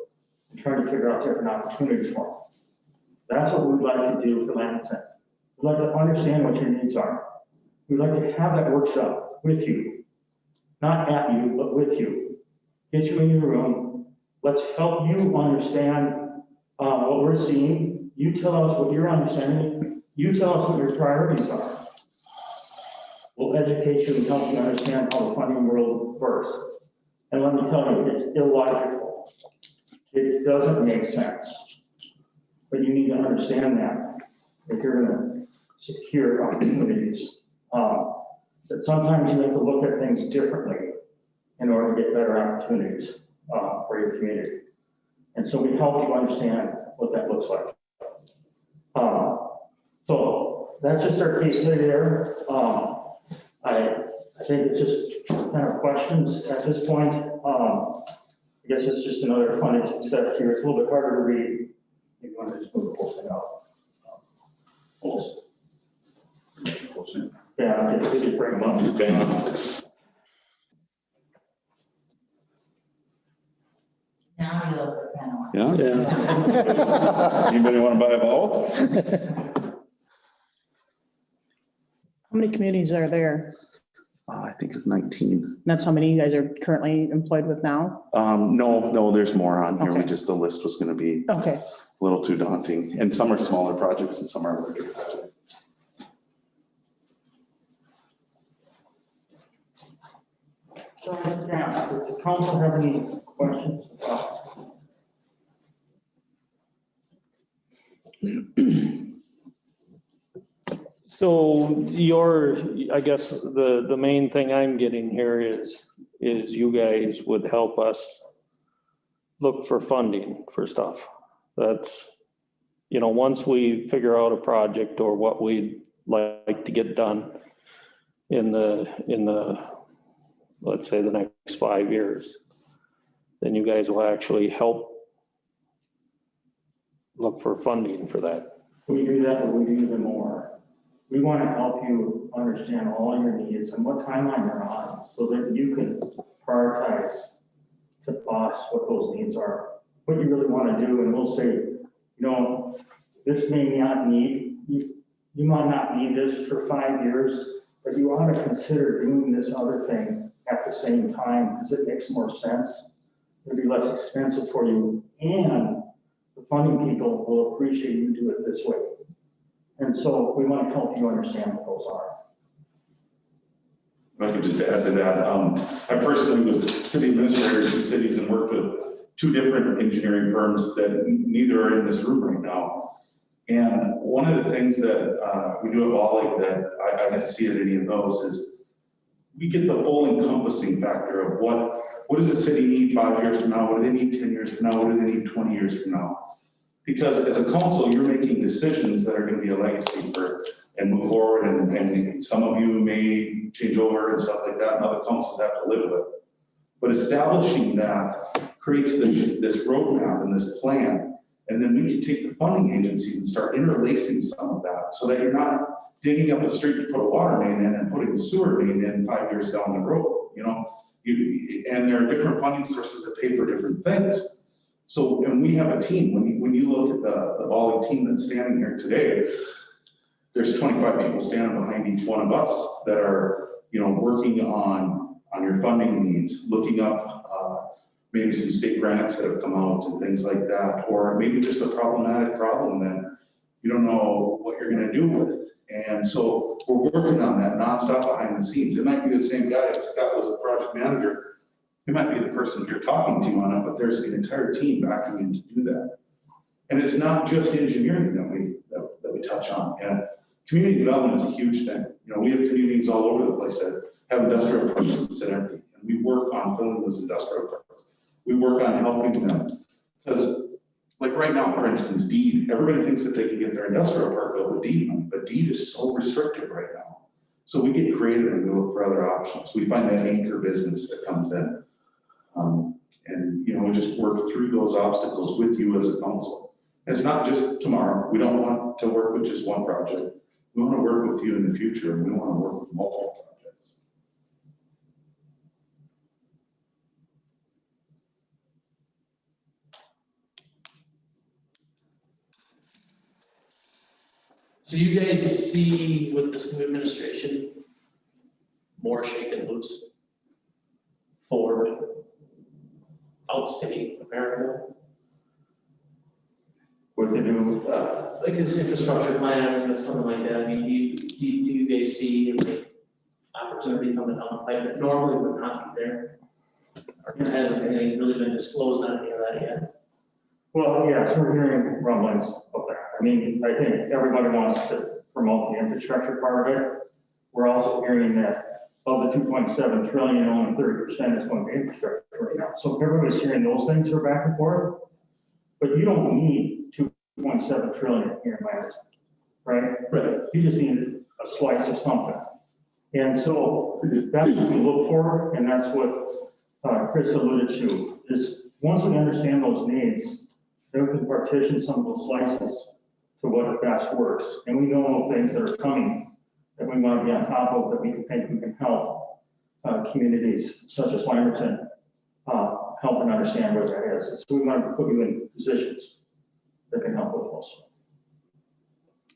and trying to figure out different opportunities for them. That's what we'd like to do for Lamberton. We'd like to understand what your needs are. We'd like to have that workshop with you, not at you, but with you. Get you in your room. Let's help you understand what we're seeing. You tell us what you're understanding. You tell us what your priorities are. We'll educate you and help you understand how the funding world works. And let me tell you, it's illogical. It doesn't make sense. But you need to understand that if you're going to secure opportunities. That sometimes you have to look at things differently in order to get better opportunities for your community. And so we help you understand what that looks like. So that's just our case study there. I think it's just kind of questions at this point. I guess it's just another funding success here. It's a little bit harder to read. You want to just move the whole thing out. Yeah, we just bring them up. Now you look for panel. Yeah? Yeah. Anybody want to buy a ball? How many communities are there? I think it's 19. That's how many you guys are currently employed with now? No, there's more on here. Okay. The list was going to be Okay. a little too daunting. And some are smaller projects and some are larger projects. So, yeah, does the council have any questions? So I guess the main thing I'm getting here is you guys would help us look for funding for stuff. That's, once we figure out a project or what we'd like to get done in the, let's say the next 5 years, then you guys will actually help look for funding for that. We do that, but we do even more. We want to help you understand all your needs and what timeline you're on so that you can prioritize to boss what those needs are, what you really want to do. And we'll say, this may not need, you might not need this for 5 years, but you ought to consider doing this other thing at the same time because it makes more sense. It'll be less expensive for you, and the funding people will appreciate you do it this way. And so we want to help you understand what those are. If I could just add to that, I personally was city administrator in 2 cities and worked with 2 different engineering firms that neither are in this room right now. And one of the things that we do at Volley that I didn't see at any of those is we get the full encompassing factor of what does the city need 5 years from now? What do they need 10 years from now? What do they need 20 years from now? Because as a council, you're making decisions that are going to be a legacy and move forward. And some of you may change over and stuff like that, and other councils have to live with. But establishing that creates this roadmap and this plan. And then we can take the funding agencies and start interlacing some of that so that you're not digging up a street to put a water main in and putting a sewer main in 5 years down the road, and there are different funding sources that pay for different things. So, and we have a team, when you look at the Volley team that's standing here today, there's 25 people standing behind each one of us that are, working on your funding needs, looking up maybe some state grants that have come out and things like that, or maybe just a problematic problem that you don't know what you're gonna do with it. And so we're working on that nonstop behind the scenes. It might be the same guy, if Scott was a project manager, it might be the person you're talking to on it, but there's an entire team backing in to do that. And it's not just engineering that we touch on. And community development is a huge thing. We have communities all over the place that have industrial parks that sit empty, and we work on filling those industrial parks. We work on helping them because, like right now, for instance, deed. Everybody thinks that they can get their industrial park built with deed money, but deed is so restrictive right now. So we get creative and we look for other options. We find that anchor business that comes in. And we just work through those obstacles with you as a council. And it's not just tomorrow. We don't want to work with just one project. We want to work with you in the future, and we want to work with multiple projects. So you guys see with this new administration, more shake and loose for outstate America? What to do, Like this infrastructure plan, that's something like that, I mean, do you guys see any opportunity coming down the pipe that normally would not be there? Or hasn't anything really been disclosed on any of that yet? well, yes, we're hearing rumblings of that. I mean, I think everybody wants to promote the infrastructure part of it. We're also hearing that of the 2.7 trillion, only 30% is going to infrastructure right now. So everybody's hearing those things are back and forth, but you don't need 2.7 trillion here in Lamberton, right? Right. You just need a slice of something. And so that's what we look for, and that's what Chris alluded to, is once we understand those needs, then we can partition some of those slices to what best works. And we know things that are coming that we want to be on top of, that we can think we can help communities such as Lamberton help and understand where that is. So we want to put you in positions that can help with those.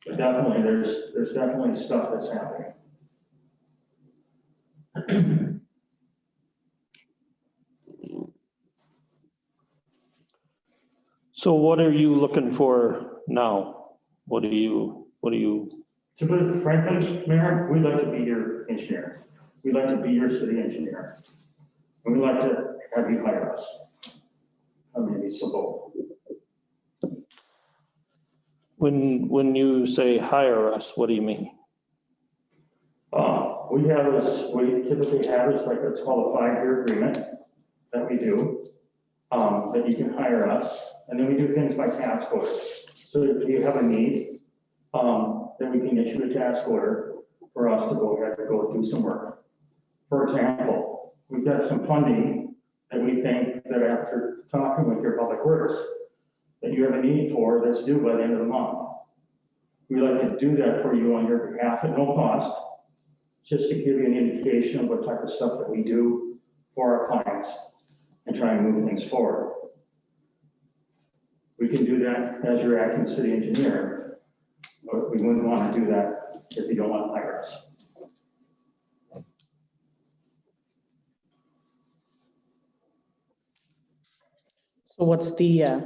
But definitely, there's definitely stuff that's happening. So what are you looking for now? What do you? To put it frankly, Mayor, we'd like to be your engineer. We'd like to be your city engineer. And we'd like to have you hire us. Or maybe so both. When you say hire us, what do you mean? We have this, we typically have is like, it's called a 5-year agreement that we do, that you can hire us, and then we do things by task order. So if you have a need, then we can issue a task order for us to go ahead and go do some work. For example, we've got some funding that we think that after talking with your public works, that you have a need for that's due by the end of the month. We like to do that for you on your behalf at no cost, just to give you an indication of what type of stuff that we do for our clients and try and move things forward. We can do that as your acting city engineer, but we wouldn't want to do that if you don't want to hire us. So what's the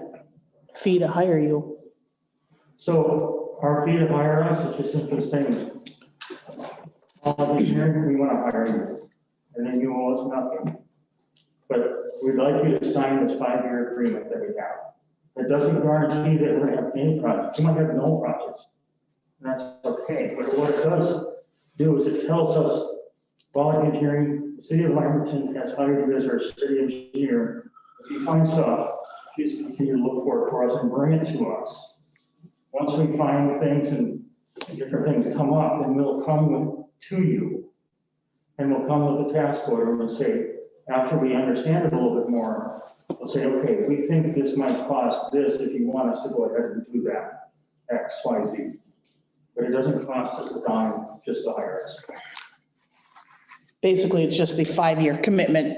fee to hire you? So our fee to hire us is just simply saying, engineering, we want to hire you, and then you owe us nothing. But we'd like you to sign this 5-year agreement that we have. It doesn't guarantee that we're going to have any projects. You might have no projects. And that's okay. But what it does do is it tells us, quality engineering, the city of Lamberton has hired you as our city engineer. If you find stuff, please continue to look for us and bring it to us. Once we find things and different things come up, then we'll come to you. And we'll come with a task order and say, after we understand it a little bit more, we'll say, okay, we think this might cost this if you want us to go ahead and do that, X, Y, Z. But it doesn't cost us a dime just to hire us. Basically, it's just the 5-year commitment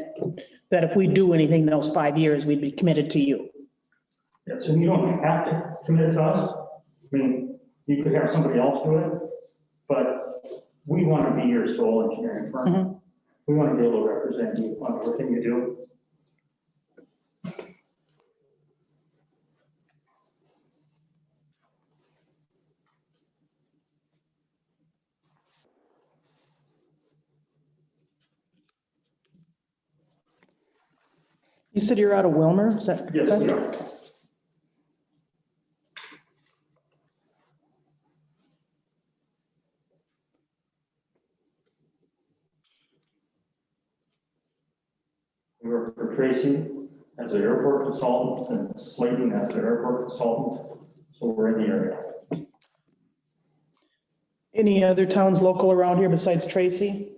that if we do anything in those 5 years, we'd be committed to you. Yes, and you don't have to commit to us. I mean, you could have somebody else do it, but we want to be your sole engineering firm. Mm-hmm. We want to be able to represent you on everything you do. You said you're out of Wilmer, is that? Yes, correct? we are. We work for Tracy as an airport consultant and Slayton as an airport consultant. So we're in the area. Any other towns local around here besides Tracy?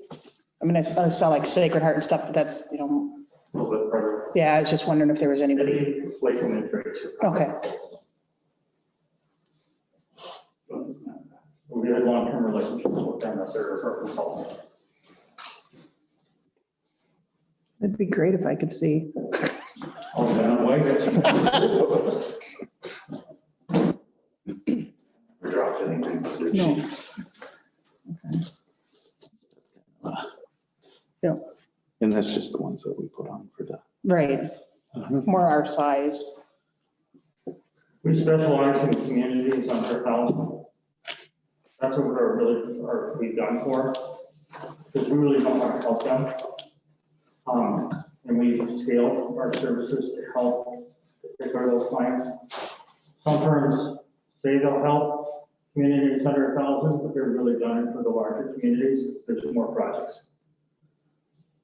I mean, I saw like Sacred Heart and stuff, but that's, A little bit further. yeah, I was just wondering if there was anybody. Slayton and Tracy. Okay. We had long-term relationships with them as their airport consultant. It'd be great if I could see. Oh, man, wait. Dropped anything. No. Yeah, And that's just the ones that we put on for the. right. More our size. We specialize in communities under 1,000. That's what we're really, we've done for, because we really don't want to help them. And we scale our services to help take care of those clients. Some firms say they'll help communities under 1,000, but they're really done it for the larger communities, because there's more projects.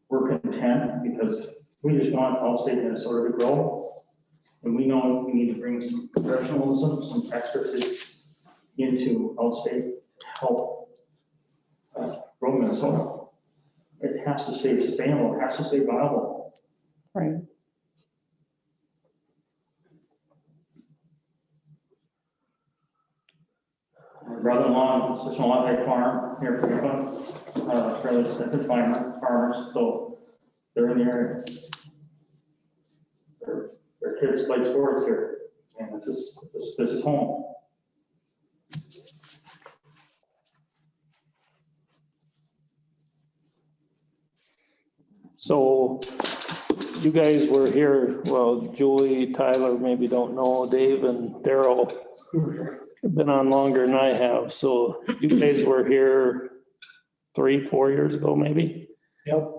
We're content because we just want Allstate Minnesota to grow. And we know we need to bring some professionalism, some expertise into Allstate to help grow Minnesota. It has to stay sustainable, it has to stay viable. Right. My brother-in-law, sister-in-law, they farm near Puyallup, fairly extensive farmers, so they're in the area. Their kids play sports here, and this is home. So you guys were here, well, Julie, Tyler, maybe don't know, Dave and Daryl have been on longer than I have. So you guys were here 3-4 years ago, maybe? Yep.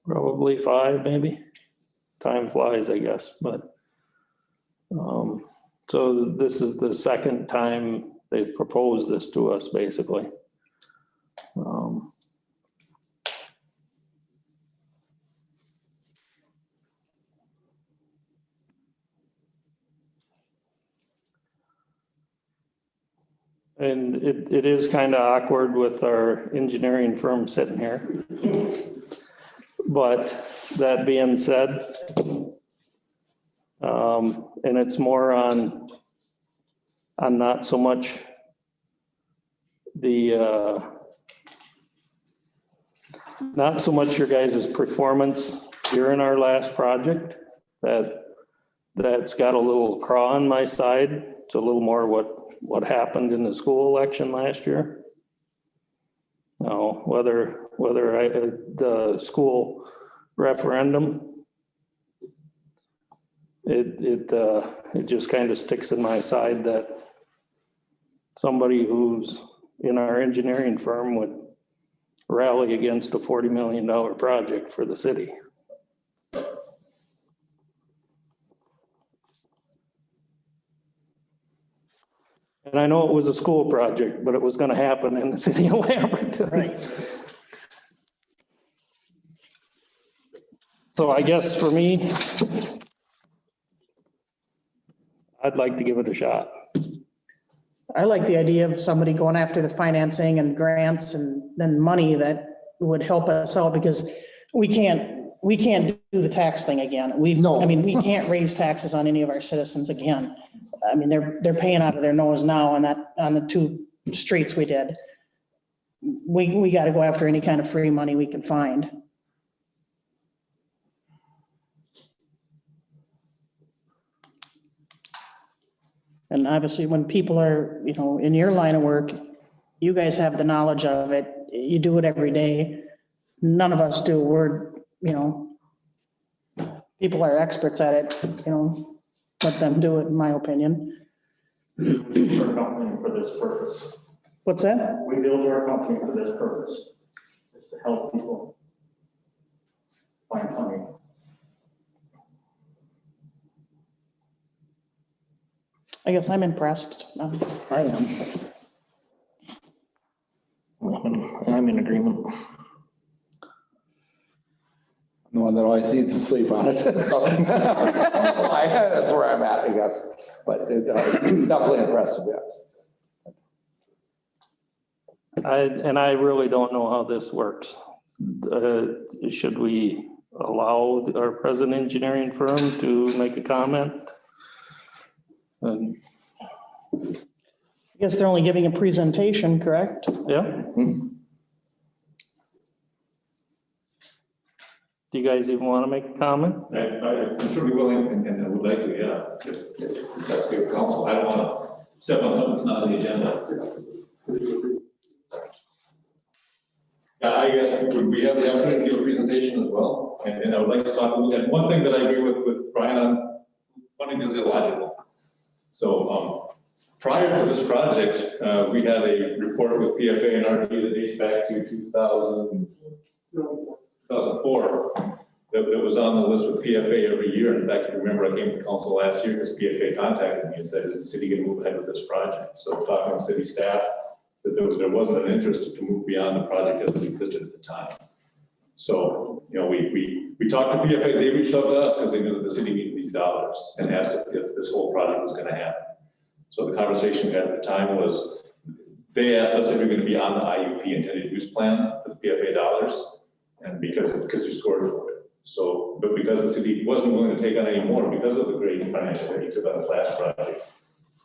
Probably 5, maybe. Time flies, I guess, but so this is the second time they've proposed this to us basically. And it is kind of awkward with our engineering firm sitting here. But that being said, and it's more on not so much not so much your guys' performance during our last project, that's got a little craw on my side. It's a little more what happened in the school election last year. Now, whether the school referendum, it just kind of sticks in my side that somebody who's in our engineering firm would rally against a $40 million project for the city. And I know it was a school project, but it was going to happen in the city of Lamberton. Right. So I guess for me, I'd like to give it a shot. I like the idea of somebody going after the financing and grants and then money that would help us out, because we can't do the tax thing again. I mean, we can't raise taxes on any of our citizens again. I mean, they're paying out of their nose now on the 2 streets we did. We got to go after any kind of free money we can find. And obviously, when people are, in your line of work, you guys have the knowledge of it. You do it every day. None of us do. We're, people are experts at it, let them do it, in my opinion. We built our company for this purpose. What's that? We built our company for this purpose, is to help people find money. I guess I'm impressed. I am. I'm in agreement. The one that always needs to sleep on it. So, that's where I'm at, I guess. But definitely impressive, yes. I really don't know how this works. Should we allow our present engineering firm to make a comment? I guess they're only giving a presentation, correct? Yeah. Do you guys even want to make a comment? I'm certainly willing and I would like to, yeah, if that's good counsel. I don't want to step on something that's not on the agenda. Yeah, I guess we have the opportunity to give a presentation as well. And I would like to talk, and one thing that I agree with Brian on, funding is illogical. So prior to this project, we had a report with PFA and RD that dates back to 2004 that was on the list with PFA every year. In fact, if you remember, I came to council last year because PFA contacted me and said, is the city going to move ahead with this project? So talking to city staff, that there wasn't an interest to move beyond the project as it existed at the time. So, we talked to PFA, they reached out to us because they knew that the city needed these dollars and asked if this whole project was going to happen. So the conversation we had at the time was, they asked us if we're going to be on the IUP intended use plan for the PFA dollars, and because you scored for it. So, but because the city wasn't willing to take on any more because of the great financial that he took on this last project,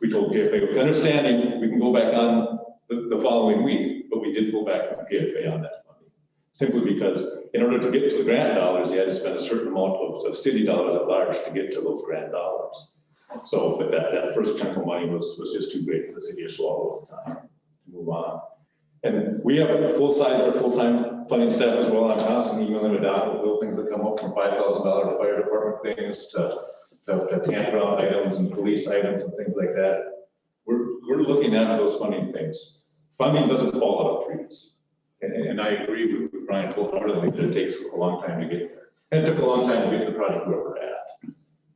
we told PFA, with understanding, we can go back on the following week, but we did pull back from PFA on that funding. Simply because in order to get to the grant dollars, you had to spend a certain amount of city dollars at large to get to those grant dollars. So, but that first chunk of money was just too great for the city to swallow at the time to move on. And we have a full-time funding staff as well. And I'm constantly emailing them down with little things that come up from $5,000 fire department things to campground items and police items and things like that. We're looking at those funding things. Funding doesn't fall out of trees. And I agree with Brian wholeheartedly that it takes a long time to get there. And it took a long time to get to the project where we're at.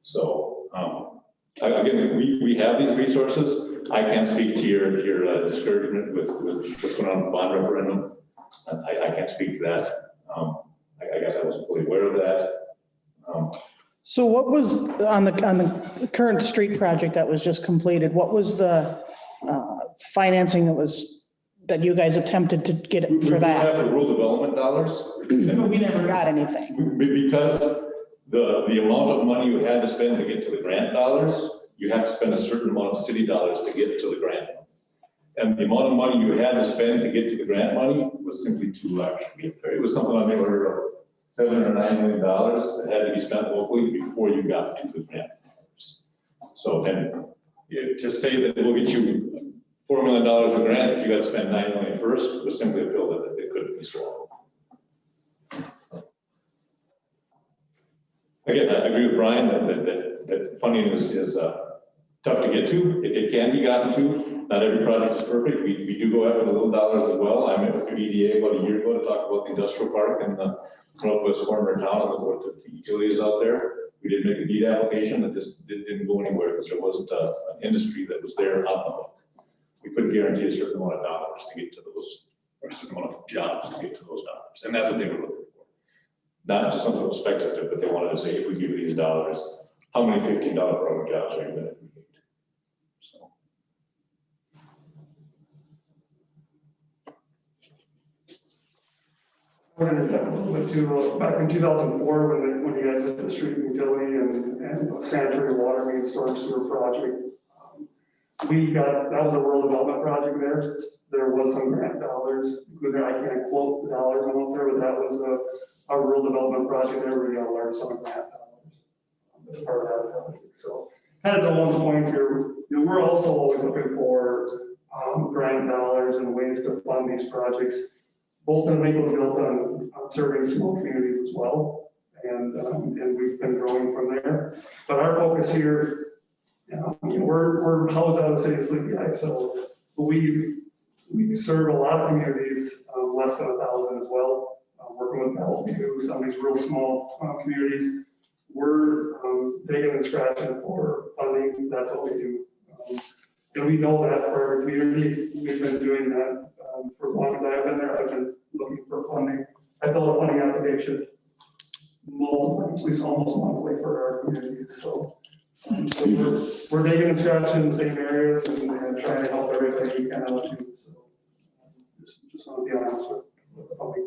So, again, we have these resources. I can't speak to your discouragement with what's going on with the bond referendum. I can't speak to that. I guess I wasn't fully aware of that. So what was on the current street project that was just completed, what was the financing that you guys attempted to get We for that? have the rural development dollars. But we never got anything. Because the amount of money you had to spend to get to the grant dollars, you have to spend a certain amount of city dollars to get to the grant. And the amount of money you had to spend to get to the grant money was simply too large. It was something on the order of $7 or $9 million that had to be spent locally before you got to the grant. So, and to say that we'll get you $4 million of grant, if you got to spend $9 million first, was simply a pill that it couldn't be swallowed. Again, I agree with Brian that funding is tough to get to. It can be gotten to. Not every project is perfect. We do go after the little dollars as well. I met with your EDA about a year ago to talk about the industrial park in the northwest corner of town and look at the utilities out there. We did make a deed application that just didn't go anywhere because there wasn't an industry that was there on the hook. We couldn't guarantee a certain amount of dollars to get to those, or a certain amount of jobs to get to those dollars. And that's what they were looking for. Not just something that was speculative, but they wanted to say, if we give you these dollars, how many $15 per hour jobs are you going to create? So. I wanted to a little bit too, back in 2004, when you guys did the street utility and sanitary water main storm sewer project, that was a rural development project there. There was some grant dollars, including, I can't quote the dollar amounts there, but that was a rural development project there where we got a large sum of grant dollars as part of that project. So kind of to Owen's point here, we're also always looking for grant dollars and ways to fund these projects. Bolton and Maple built on serving small communities as well, and we've been growing from there. But our focus here, we're housed out of the city of Sleepy Eye, so we serve a lot of communities, less than 1,000 as well. Working with Bellevue, some of these real small communities, we're digging and scratching for funding. That's what we do, and we know that for our community, we've been doing that. For as long as I've been there, I've been looking for funding. I built a funding application multiple, at least almost monthly for our communities. So we're digging and scratching in the same areas and trying to help everybody we can out too. So just want to be honest with the public.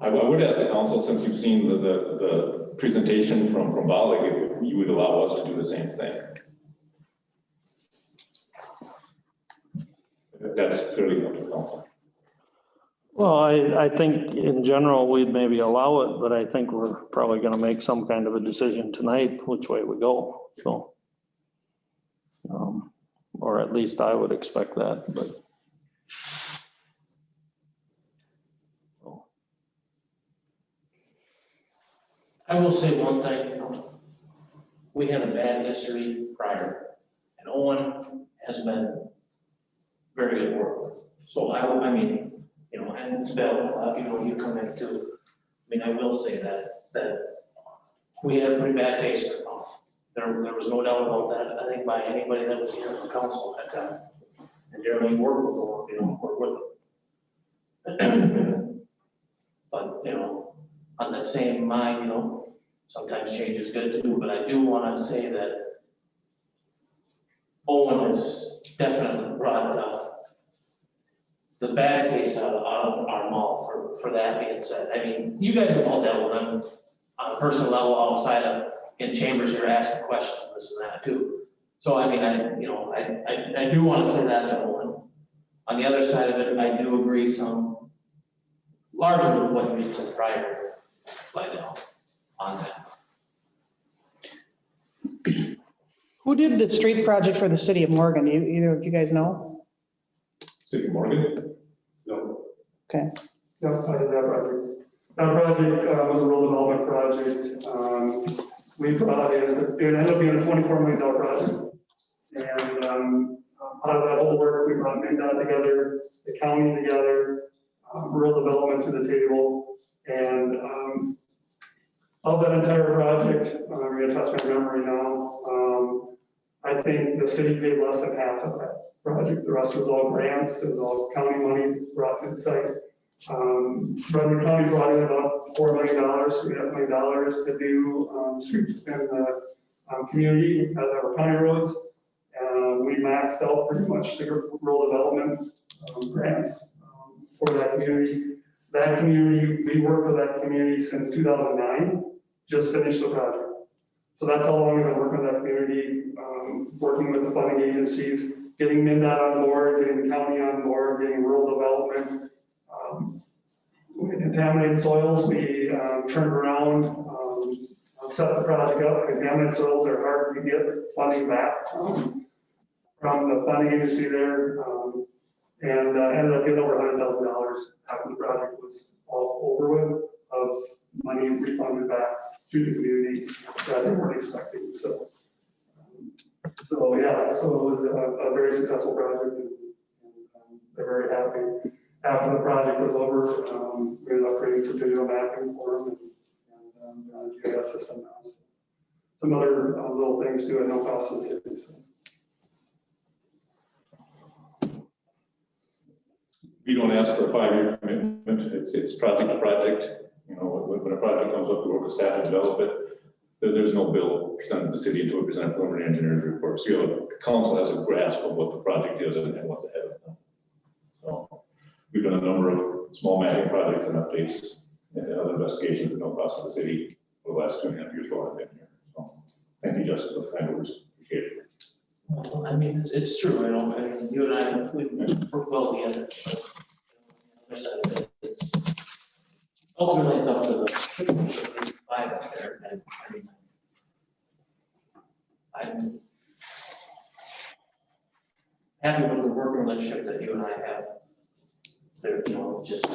I would ask the council, since you've seen the presentation from Bollig, if you would allow us to do the same thing. That's clearly up to the council. Well, I think in general, we'd maybe allow it, but I think we're probably gonna make some kind of a decision tonight, which way we go, so. Or at least I would expect that, but. I will say one thing. We had a bad history prior, and Owen has been very good work. So I mean, and Bill, you come in too. I mean, I will say that we had a pretty bad taste in our mouth. There was no doubt about that, I think, by anybody that was here at the council at that time. And Jeremy worked with them. But, on that same mind, sometimes change is good too, but I do want to say that Owen has definitely brought the bad taste out of our mouth for that being said. I mean, you guys have all dealt with them on a personal level outside of in chambers here asking questions and this and that too. So I mean, I do want to say that to Owen. On the other side of it, I do agree largely with what you said prior. Right now on that. Who did the street project for the city of Morgan? Either of you guys know? City of Morgan? No. Okay. No, I did that project. That project was a rural development project. we brought in, it ended up being a $24 million project. And out of that whole work, we brought MnDOT together, the county together, rural development to the table. And of that entire project, I'm gonna test my memory now. I think the city paid less than half of that project. The rest was all grants, it was all county money brought to the site. Rutherford County brought in about $4 million, $3.5 million to do streets in the community as our county roads. We maxed out pretty much the rural development grants for that community. That community, we worked with that community since 2009, just finished the project. So that's how long we've been working with that community, working with the funding agencies, getting MnDOT on board, getting the county on board, getting rural development. We contaminated soils, we turned around, set the project up. Contaminated soils are hard to get funding back from the funding agency there, and ended up getting over $100,000 after the project was all over with of money refunded back to the community that they weren't expecting. So yeah, so it was a very successful project, and they're very happy. After the project was over, we ended up creating some digital mapping for them and GIS system now. Some other little things too at no cost to the city. So. We don't ask for a 5-year commitment. It's project to project. You know, when a project comes up, we work with staff to develop it. There's no bill presented to the city until we present a preliminary engineer's report. So the council has a grasp of what the project is and what's ahead of them. So we've done a number of small mapping projects and updates and other investigations at no cost to the city for the last 2.5 years while I've been here. So thank you, Justin, for the kind words. Appreciate it. Well, I mean, it's true, I mean, you and I, we work well together. But, on the other side of it, it's ultimately it's up to the five out there, and I mean, I'm happy with the working relationship that you and I have. There, you know, just,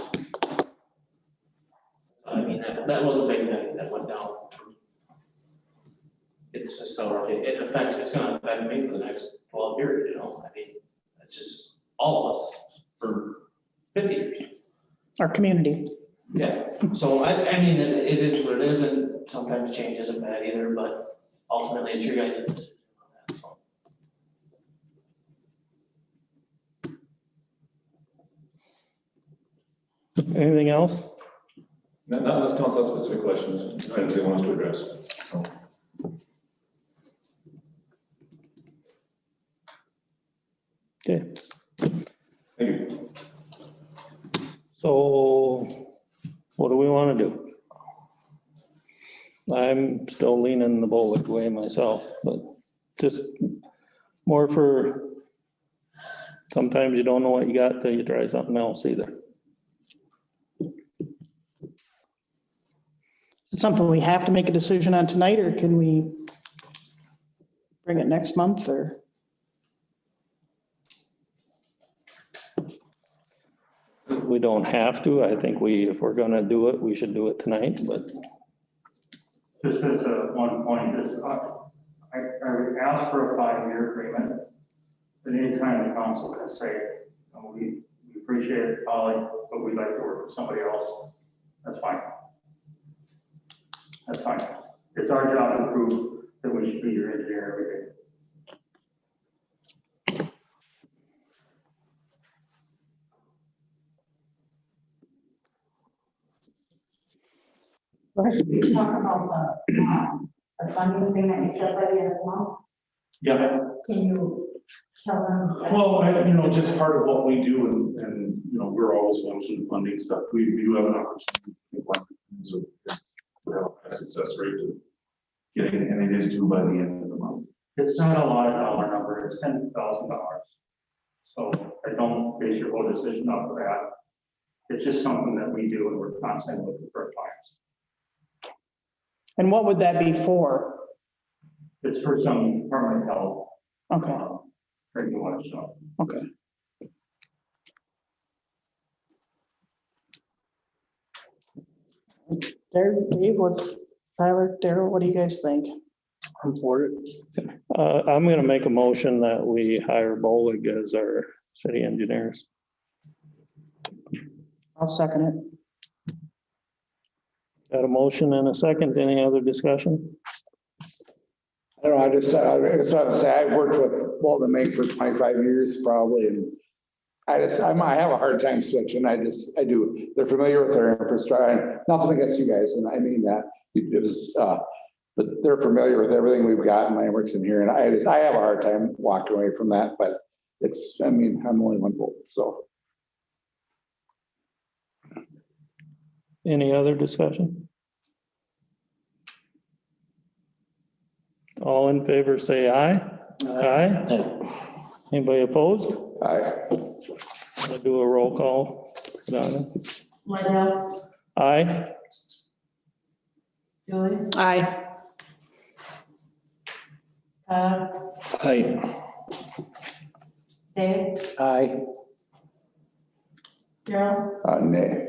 I mean, that was a big thing that went down. It's just so, it affects, it's gonna affect me for the next 12 years, you know, I mean, it's just all of us for 50 years. Our community. Yeah, so I mean, it is what it is, and sometimes change isn't bad either, but ultimately it's your guys' decision on that, so. Anything else? Not unless council has specific questions, items they want us to address. So. Okay. Thank you. So what do we want to do? I'm still leaning the Bullock way myself, but just more for, sometimes you don't know what you got till you try something else either. Is it something we have to make a decision on tonight, or can we bring it next month, or? We don't have to. I think if we're gonna do it, we should do it tonight, but. Just as a one point, I would ask for a 5-year agreement. At any time the council can say, we appreciate it, Polly, but we'd like to work with somebody else. That's fine. That's fine. It's our job to prove that we should be your engineer every day. Can you talk about the funding thing that you said by the end of the month? Yeah, Can you tell them? well, just part of what we do, and we're always watching the funding stuff. We do have an opportunity to make so we have a success rate to getting, and it is due by the end of the month. It's not a lot of dollar number, it's $10,000. So I don't base your whole decision off of that. It's just something that we do, and we're constantly looking for clients. And what would that be for? It's for some permanent help. Okay, Drinking water stuff. okay. There, Dave, what Tyler, Daryl, what do you guys think? I'm for it. I'm gonna make a motion that we hire Bolig as our city engineers. I'll second it. Got a motion and a second. Any other discussion? I don't know, I just want to say, I've worked with Walden Mink for 25 years probably, and I have a hard time switching. I do. They're familiar with their infrastructure. Nothing against you guys, and I mean that. It was, but they're familiar with everything we've got in Lamberton here, and I have a hard time walking away from that, but I'm only one vote, so. Any other discussion? All in favor, say aye. Aye. Anybody opposed? I'll do a roll call. Donna? Linda, Aye. Julie, Aye. Aye. Dave, Aye. Daryl, Nay.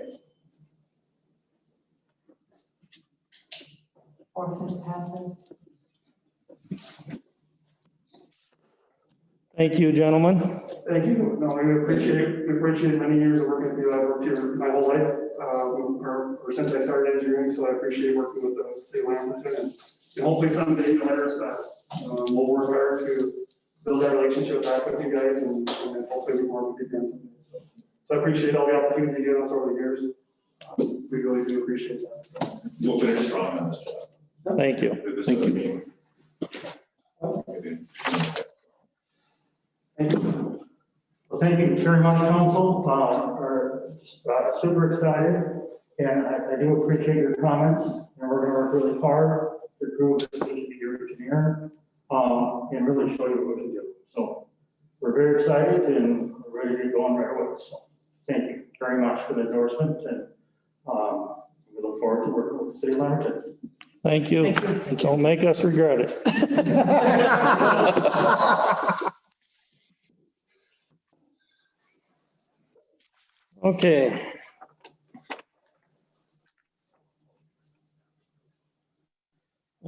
four passes. Thank you, gentlemen. Thank you. No, we appreciate many years of working with you. I've worked here my whole life, or since I started engineering, so I appreciate working with the state of Lamberton, and hopefully someday you'll hire us back. We'll work hard to build that relationship back with you guys, and hopefully we can work with you again someday. So I appreciate all the opportunity you give us over the years. We really do appreciate that. We'll finish strong on this job. Thank you. Thank you. Thank you. Well, thank you very much, council. We're super excited, and I do appreciate your comments, and we're gonna work really hard to prove that you should be your engineer, and really show you what we can do. So we're very excited and we're ready to get going right away. So thank you very much for the endorsement, and we look forward to working with the city of Lamberton. Thank you. Don't make us regret it. Okay.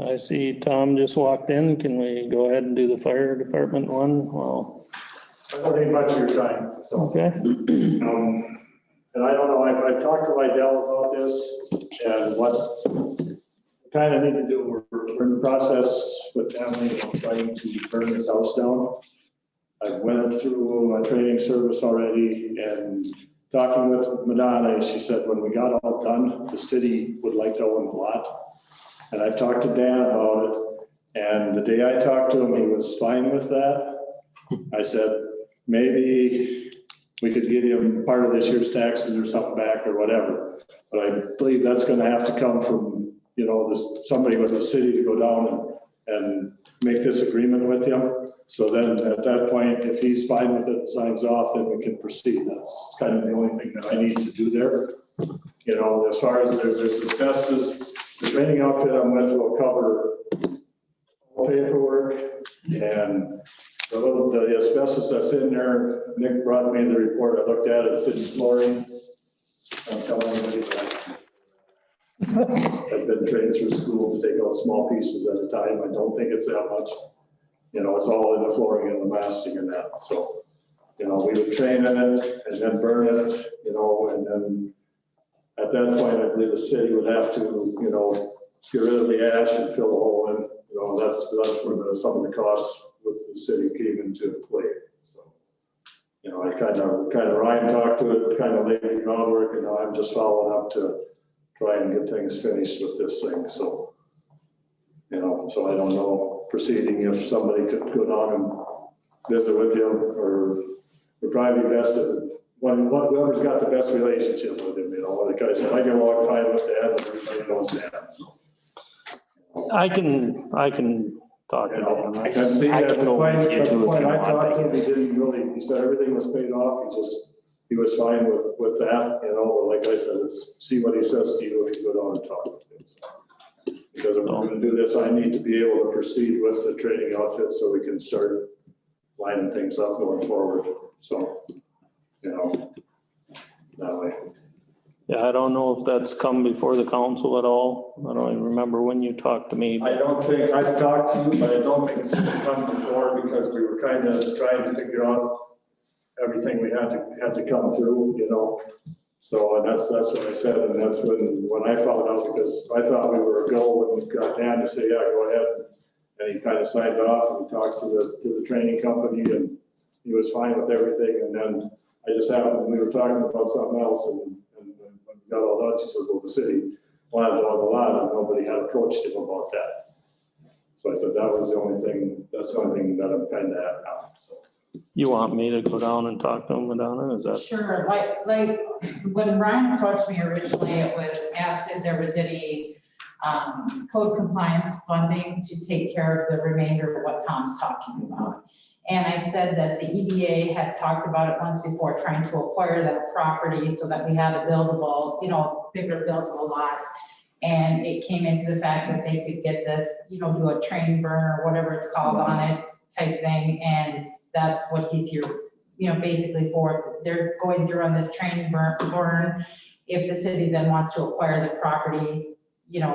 I see Tom just walked in. Can we go ahead and do the fire department one? Well, I don't need much of your time, so. okay. And I don't know, I talked to Lydell about this and what we kind of need to do. We're in the process with family of trying to burn this house down. I went through a training service already and talking with Madonna, she said when we got all done, the city would like to own the lot. And I talked to Dan about it, and the day I talked to him, he was fine with that. I said, maybe we could give him part of this year's taxes or something back or whatever. But I believe that's gonna have to come from, somebody with the city to go down and make this agreement with him. So then at that point, if he's fine with it and signs off, then we can proceed. That's kind of the only thing that I need to do there. As far as there's asbestos, the training outfit I'm with will cover all paperwork, and the asbestos that's in there, Nick brought me the report, I looked at it, it's in flooring. I'm telling anybody that. I've been trained through school to take out small pieces at a time. I don't think it's that much. It's all in the flooring and the masting and that. So, we would train in it and then burn it, and then at that point, I believe the city would have to, get rid of the ash and fill the hole in. That's where some of the costs with the city came into play. So, I kind of Ryan talked to it, kind of laid the groundwork, and now I'm just following up to try and get things finished with this thing. So, so I don't know proceeding if somebody could go down and visit with you, or it'd probably be best if whoever's got the best relationship with him, like I said, I get along fine with Dad, but everybody knows Dad, so. I can talk to him. I can see I at can the go point, with you too if I you want, talked to I him, he guess. didn't really, he said everything was paid off, he was fine with that, but like I said, let's see what he says to you if you go down and talk with him. So, because if we're gonna do this, I need to be able to proceed with the training outfit so we can start lining things up going forward, so, that way. Yeah, I don't know if that's come before the council at all. I don't even remember when you talked to me. I don't think, I've talked to you, but I don't think it's come before because we were kind of trying to figure out everything we had to come through, you know. So, and that's what I said, and that's when I found out, because I thought we were a go when we got Dan to say, yeah, go ahead. And he kind of signed off and he talked to the training company and he was fine with everything. And then I just happened, we were talking about something else and when we got all done, she says, well, the city wanted to own the lot and nobody had approached him about that. So I said, that's the only thing that I'm kind of at now, so. You want me to go down and talk to him, Madonna? Is that? Sure, like, when Ryan approached me originally, it was asked if there was any code compliance funding to take care of the remainder of what Tom's talking about. And I said that the EDA had talked about it once before, trying to acquire that property so that we had a buildable, bigger buildable lot. And it came into the fact that they could get this, do a train burn or whatever it's called on it type thing. And that's what he's here, basically for. They're going through on this train burn. If the city then wants to acquire the property,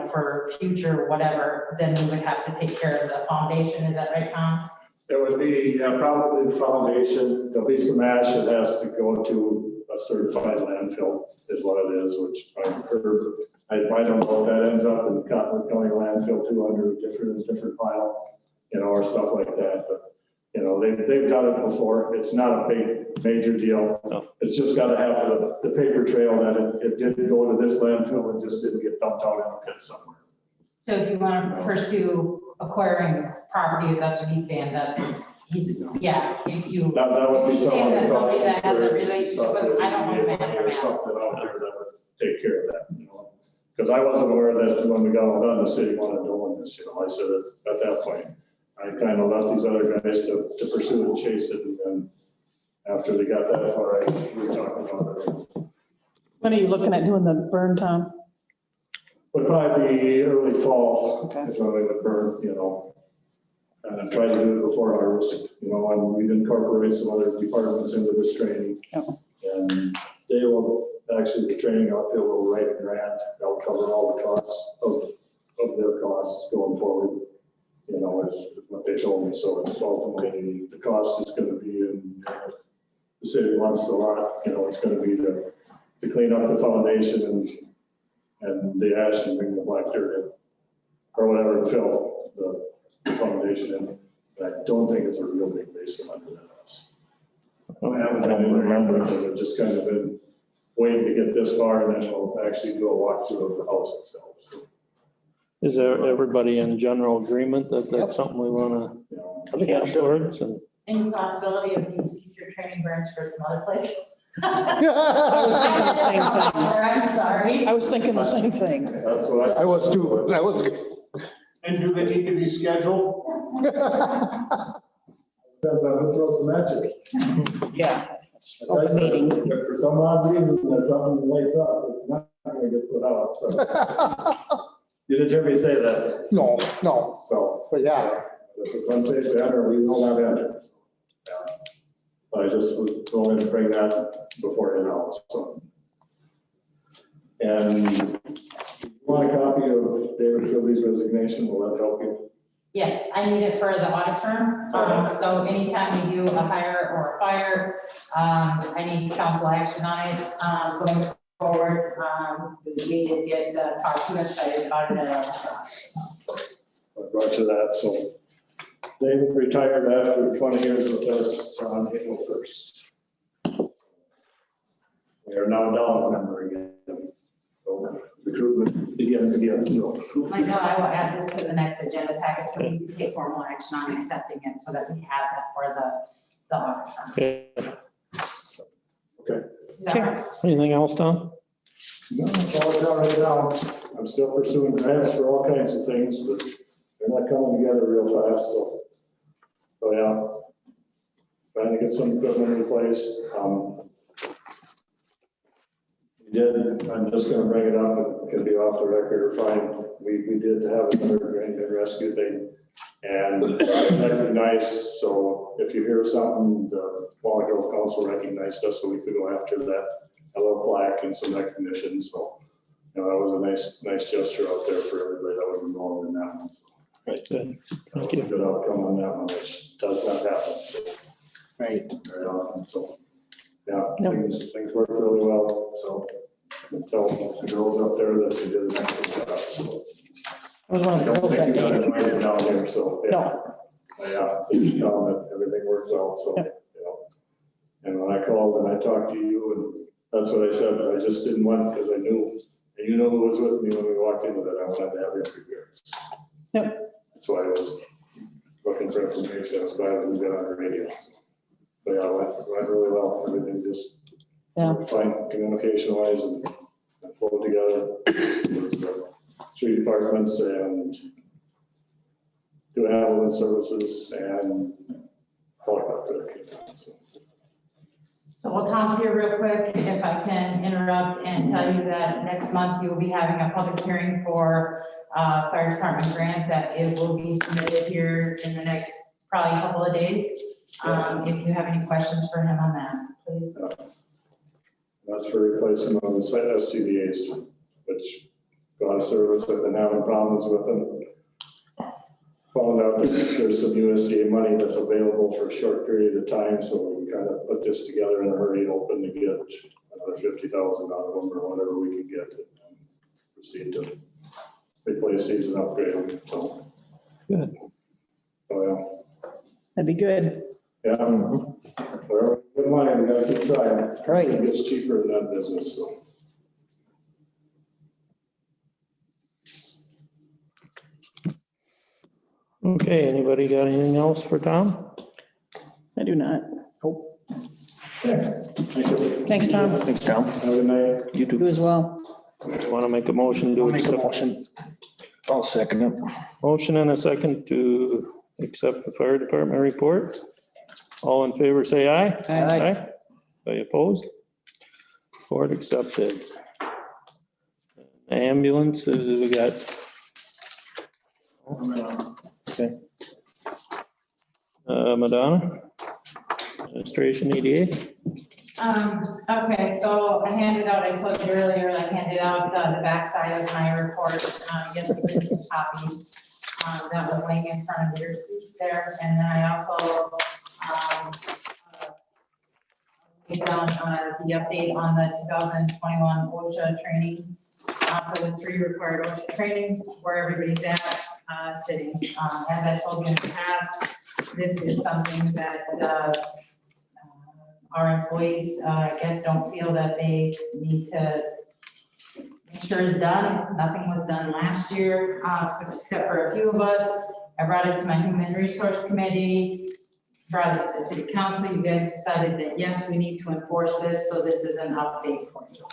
for future whatever, then we would have to take care of the foundation. Is that right, Tom? It would be probably the foundation, there'll be some ash that has to go to a certified landfill is what it is, which I've heard. I don't know if that ends up in Cottonwood County landfill too under a different pile, or stuff like that, but they've done it before. It's not a big, major deal. No. It's just got to have the paper trail that it didn't go to this landfill and just didn't get dumped out in a pit somewhere. So if you want to pursue acquiring the property, if that's what he's saying, if you. That would be he's saying that somebody that has a something relationship with, I don't want to man or something out there that would take care of that, Because I wasn't aware that when we got all done, the city wanted to own this, I said at that point. I kind of left these other guys to pursue and chase it, and then after they got that far, we were talking about it. When are you looking at doing the burn, Tom? Would probably be early fall, Okay. is when we would burn, and try to do it before harvest, and we'd incorporate some other departments into this training. Oh. And they will, actually, the training outfit will write a grant, they'll cover all the costs of their costs going forward. Is what they told me, so it's ultimately, the cost is gonna be, if the city wants the lot, it's gonna be to clean up the foundation and the ash and bring the black dirt in, or whatever, to fill the foundation in. And I don't think it's a real big basement under that house. I haven't remember because I've just kind of been waiting to get this far, and then we'll actually do a walkthrough of the house itself, so. Is there everybody in general agreement that that's something we want to get towards? And Any possibility of these future training burns for some other place? I was thinking the same thing. I'm sorry. I was thinking the same thing. That's what I was too. And do they need to be scheduled? Depends on who throws the magic. Yeah. It's Like I open said, meeting. if for some odd reason that something lights up, it's not gonna get put out, so. You didn't hear me say that, No, so. but yeah. If it's unsafe to enter, we will not enter. Yeah. But I just was going to bring that before you know, so. And you want a copy of David Philby's resignation, will that help you? Yes, I need it for the audit firm. So anytime we do a hire or a fire, I need council action on it. Going forward, we did get the documents I audited on. I brought you that, so. David retired after 20 years with us on April 1st. We are now down a member again. So recruitment begins again, so. I know I will add this to the next agenda packet so we can take formal action on accepting it so that we have that for the audit firm. okay. Okay. Is that right? Anything else, Tom? No, that's all I got right now. I'm still pursuing grants for all kinds of things, but they're not coming together real fast, so. So, yeah. Trying to get some equipment replaced. We did, I'm just gonna bring it up, it can be off the record or fine. We did have another grain bin rescue thing and recognized, so if you hear something, the Quality Growth Council recognized us, so we could go after that. a little plaque and some recognition, so, you know, that was a nice gesture out there for everybody that was involved in that one. Right, good. That was a good outcome on that one, which does not happen, so. Right. Very often, so, yeah, Nope. things worked really well, so. I tell the girls up there that they did an excellent job, so. I was one I of the don't girls think that you got day. invited down there, so, yeah. No, Yeah, so you tell them that everything worked well, so, Yep. you know. And when I called and I talked to you, and that's what I said, I just didn't want, because I knew, and you know who was with me when we walked into that, I wanted to have you prepared. Yep. That's why I was looking for information, I was glad that we got on the radio. But yeah, it went really well, everything just Yeah. worked fine, communication wise, and pulled together. It was, 3 departments and 2 ambulance services and helicopter. So while Tom's here real quick, if I can interrupt and tell you that next month you will be having a public hearing for fire department grant, that it will be submitted here in the next probably couple of days. If you have any questions for him on that, please. That's for replacing on the site SCBA's, which got a service I've been having problems with them. Found out that there's some USDA money that's available for a short period of time, so we kind of put this together in a hurry, hoping to get another 50,000 out of them or whatever we can get. And proceed to replace these and upgrade them, so. Good. Oh, that'd be good. yeah. Yeah. Wherever we get money, we gotta keep trying. Right. It gets cheaper in that business, so. Okay, anybody got anything else for Tom? I do not. Yeah. Thank you. Thanks, Tom. Thanks, Tom. Have a good night. You You as well. Want to make a motion to I'll make a accept? motion. I'll second it. Motion and a second to accept the fire department report. All in favor, say aye. Aye. Any opposed? Report accepted. Ambulance, we got. Okay. Madonna, administration EDA. Okay, so I handed out, I told you earlier, I handed out the backside of my report, yes, it's a copy. That was laying in front of your seats there, and then I also, laid down, the update on the 2021 OSHA training, for the 3 required OSHA trainings, where everybody's at, sitting. As I told you in the past, this is something that, our employees, I guess, don't feel that they need to make sure it's done. Nothing was done last year, except for a few of us. I brought it to my human resource committee, brought it to the city council. You guys decided that, yes, we need to enforce this, so this is an update for you.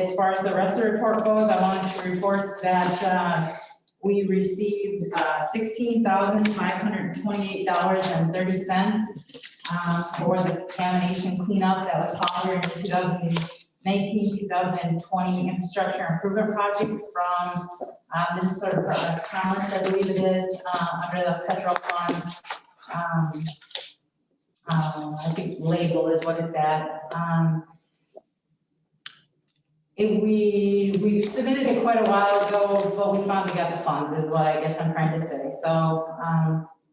As far as the rest of the report goes, I wanted to report that, we received $16,528.30 for the contamination cleanup that was followed in the 2019-2020 infrastructure improvement project from Minnesota Department of Commerce, I believe it is, under the federal fund. I think label is what it's at. We submitted it quite a while ago, but we finally got the funds, is what I guess I'm trying to say. So,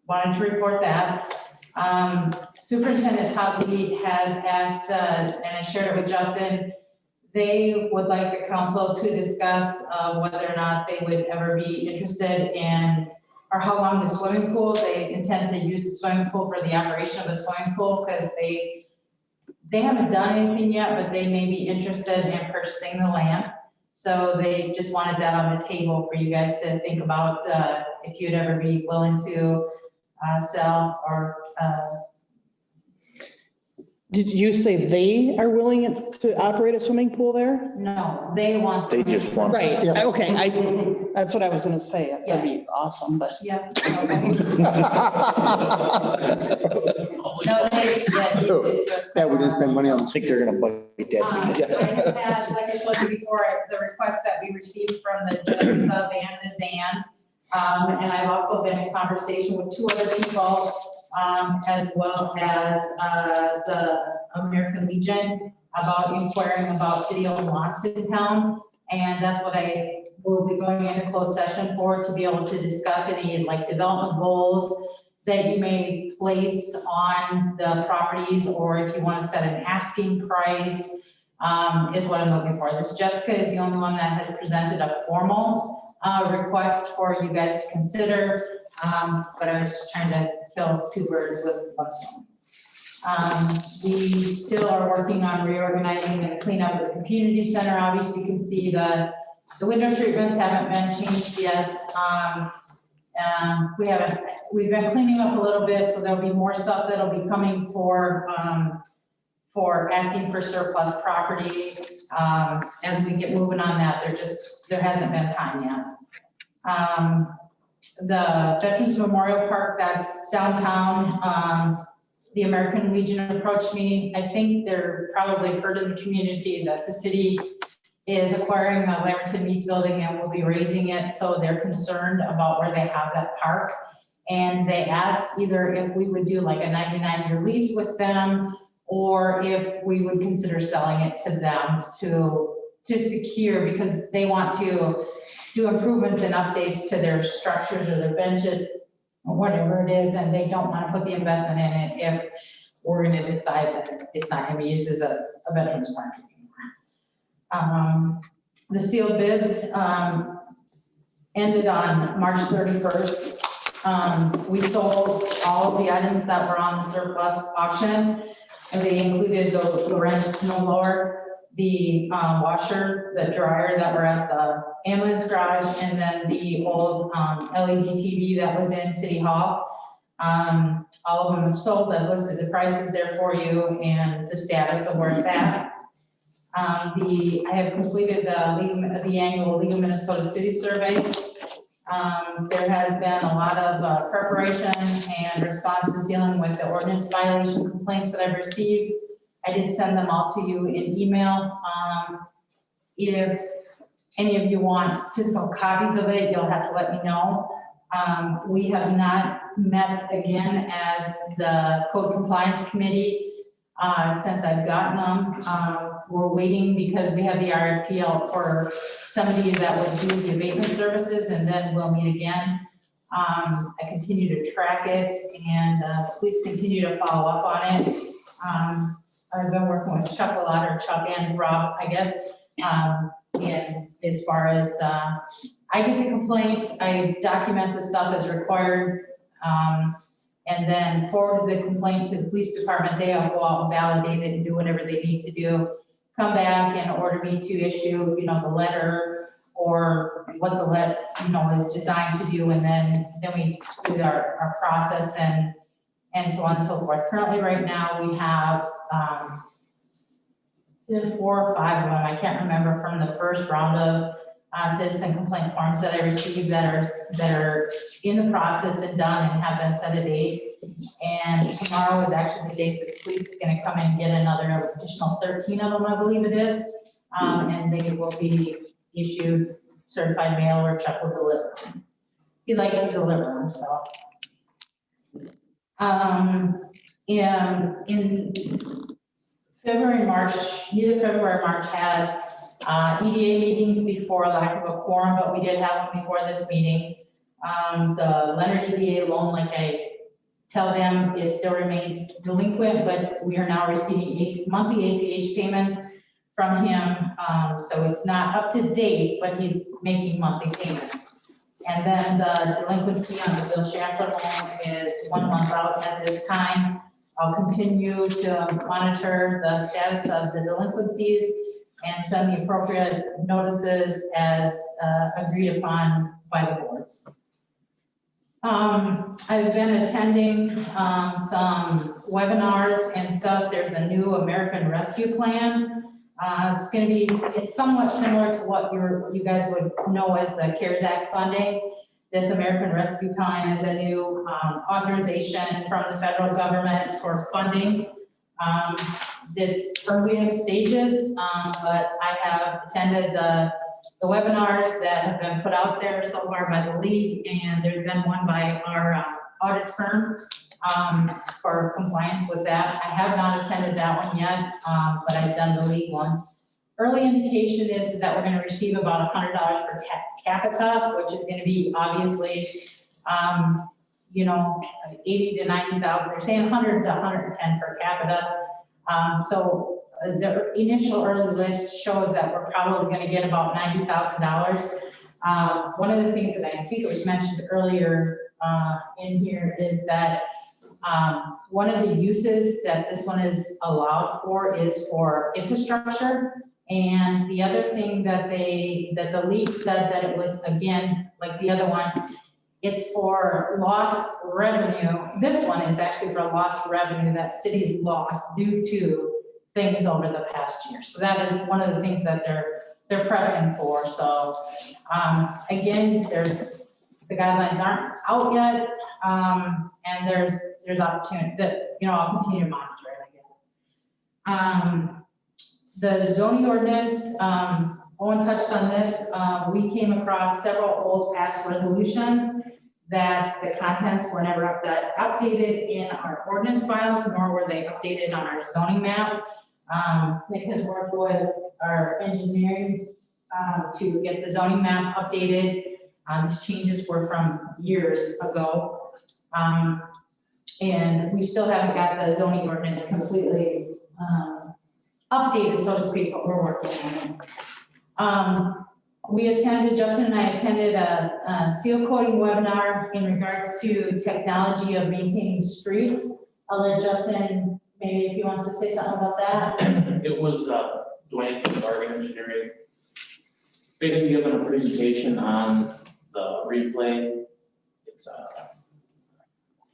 wanted to report that. Superintendent Todd Lee has asked, and I shared it with Justin, they would like the council to discuss whether or not they would ever be interested in, or how long the swimming pool, they intend to use the swimming pool for the operation of the swimming pool, because they haven't done anything yet, but they may be interested in purchasing the land. So they just wanted that on the table for you guys to think about, if you'd ever be willing to sell or. Did you say they are willing to operate a swimming pool there? No, they want. They just want. Right, okay, that's what I was gonna say. That'd be awesome, but. Yeah. Okay. No, That we didn't spend money on. I think they're gonna bite I that. have had, like I told you before, the request that we received from the Judge Club and the ZAN, And I've also been in conversation with 2 other people, as well as the American Legion about inquiring about city-owned lots in town. And that's what I will be going into closed session for, to be able to discuss any like development goals that you may place on the properties, or if you want to set an asking price, is what I'm looking for. This Jessica is the only one that has presented a formal request for you guys to consider, but I was just trying to kill 2 birds with 1 stone. We still are working on reorganizing and cleanup of the community center. Obviously, you can see the window treatments haven't been changed yet. We've been cleaning up a little bit, so there'll be more stuff that'll be coming for asking for surplus property. As we get moving on that, there hasn't been time yet. The Veterans Memorial Park that's downtown, the American Legion approached me. I think they're probably heard in the community that the city is acquiring the Lamberton Meats building and will be raising it, so they're concerned about where they have that park. And they asked either if we would do like a 99-year lease with them, or if we would consider selling it to them to secure, because they want to do improvements and updates to their structures or their benches or whatever it is, and they don't want to put the investment in it if we're going to decide that it's not going to be used as a veterans park anymore. The sealed bids ended on March 31st. We sold all of the items that were on the surplus auction, and they included the Lorenz snowblower, the washer, the dryer that were at the ambulance garage, and then the old LED TV that was in City Hall. All of them have sold. I've listed the prices there for you and the status of where it's at. I have completed the annual League of Minnesota City Survey. There has been a lot of preparation and responses dealing with the ordinance violation complaints that I've received. I did send them all to you in email. If any of you want physical copies of it, you'll have to let me know. We have not met again as the Code Compliance Committee since I've gotten them. We're waiting because we have the RFP out for somebody that would do the abatement services, and then we'll meet again. I continue to track it, and please continue to follow up on it. I've been working with Chuck a lot, or Chuck and Rob, I guess. And as far as I get the complaint, I document the stuff as required, and then forward the complaint to the police department. They'll go out and validate it and do whatever they need to do. Come back and order me to issue, the letter or what the letter, is designed to do, and then we do our process and so on and so forth. Currently, right now, we have 4 or 5 of them. I can't remember from the first round of citizen complaint forms that I received that are in the process and done and have been set a date. And tomorrow is actually the date that the police is going to come and get another additional 13 of them, I believe it is. And they will be issued certified mail, or Chuck will deliver them. He likes to deliver them, so. In February, March, neither February or March had EDA meetings before lack of a quorum, but we did have one before this meeting. The Leonard EDA loan, like I tell them, it still remains delinquent, but we are now receiving monthly ACH payments from him. So it's not up to date, but he's making monthly payments. And then the delinquency on the Bill Schaffler loan is 1 month out at this time. I'll continue to monitor the status of the delinquencies and send the appropriate notices as agreed upon by the boards. I've been attending some webinars and stuff. There's a new American Rescue Plan. It's somewhat similar to what you guys would know as the CARES Act funding. This American Rescue Plan is a new authorization from the federal government for funding. It's early in stages, but I have attended the webinars that have been put out there so far by the league, and there's been one by our audit firm for compliance with that. I have not attended that one yet, but I've done the league one. Early indication is that we're gonna receive about $100 per capita, which is gonna be obviously, you know, 80 to 90,000. They're saying 100 to 110 per capita. So the initial early list shows that we're probably gonna get about $90,000. One of the things that I think it was mentioned earlier in here is that one of the uses that this one is allowed for is for infrastructure. And the other thing that the league said that it was, again, like the other one, it's for lost revenue. This one is actually for lost revenue that cities lost due to things over the past year. So that is one of the things that they're pressing for. So again, the guidelines aren't out yet, and there's opportunity that, you know, I'll continue to monitor it, I guess. The zoning ordinance, Owen touched on this. We came across several old past resolutions that the contents were never updated in our ordinance files, nor were they updated on our zoning map. Nick has worked with our engineering to get the zoning map updated. These changes were from years ago. And we still haven't got the zoning ordinance completely updated, so to speak, but we're working on it. Justin and I attended a seal coating webinar in regards to technology of maintaining streets. I'll let Justin, maybe if he wants to say something about that. It was Dwayne from Bargain Engineering, basically giving a presentation on the replay. It's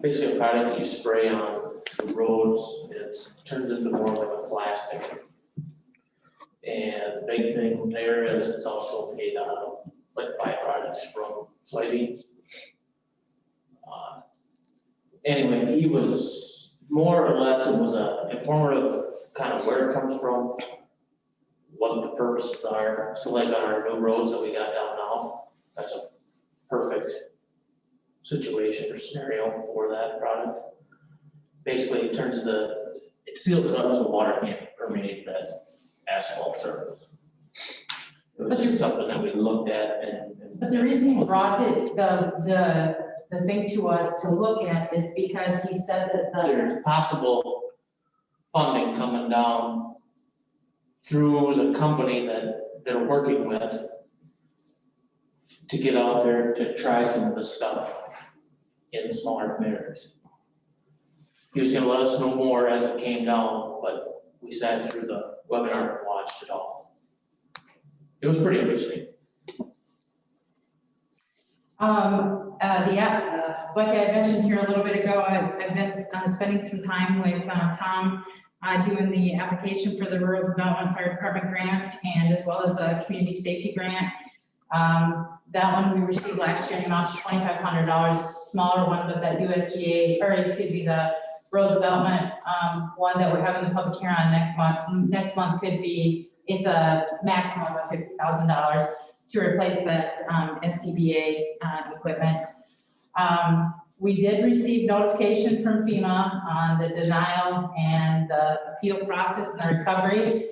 basically a product that you spray on the roads. It turns into more like a plastic. And the big thing there is it's also made out of like byproducts from soybeans. Anyway, he was more or less, it was a informative kind of where it comes from, what the purposes are. So like on our new roads that we got down now, that's a perfect situation or scenario for that product. Basically, it turns into, it seals it up so water can't permeate that asphalt surface. It was just something that we looked at and. But the reason he brought the thing to us to look at is because he said that There's possible funding coming down through the company that they're working with to get out there to try some of this stuff in smaller areas. He was gonna let us know more as it came down, but we sat through the webinar and watched it all. It was pretty interesting. Like I mentioned here a little bit ago, I've been spending some time with Tom doing the application for the Rural Development Fire Department grant and as well as a community safety grant. That one we received last year in the amount of $2,500, smaller one, but that USDA, or excuse me, the Rural Development one that we're having the public hearing on next month could be, it's a maximum of $50,000 to replace that SCBA equipment. We did receive notification from FEMA on the denial and the appeal process and the recovery.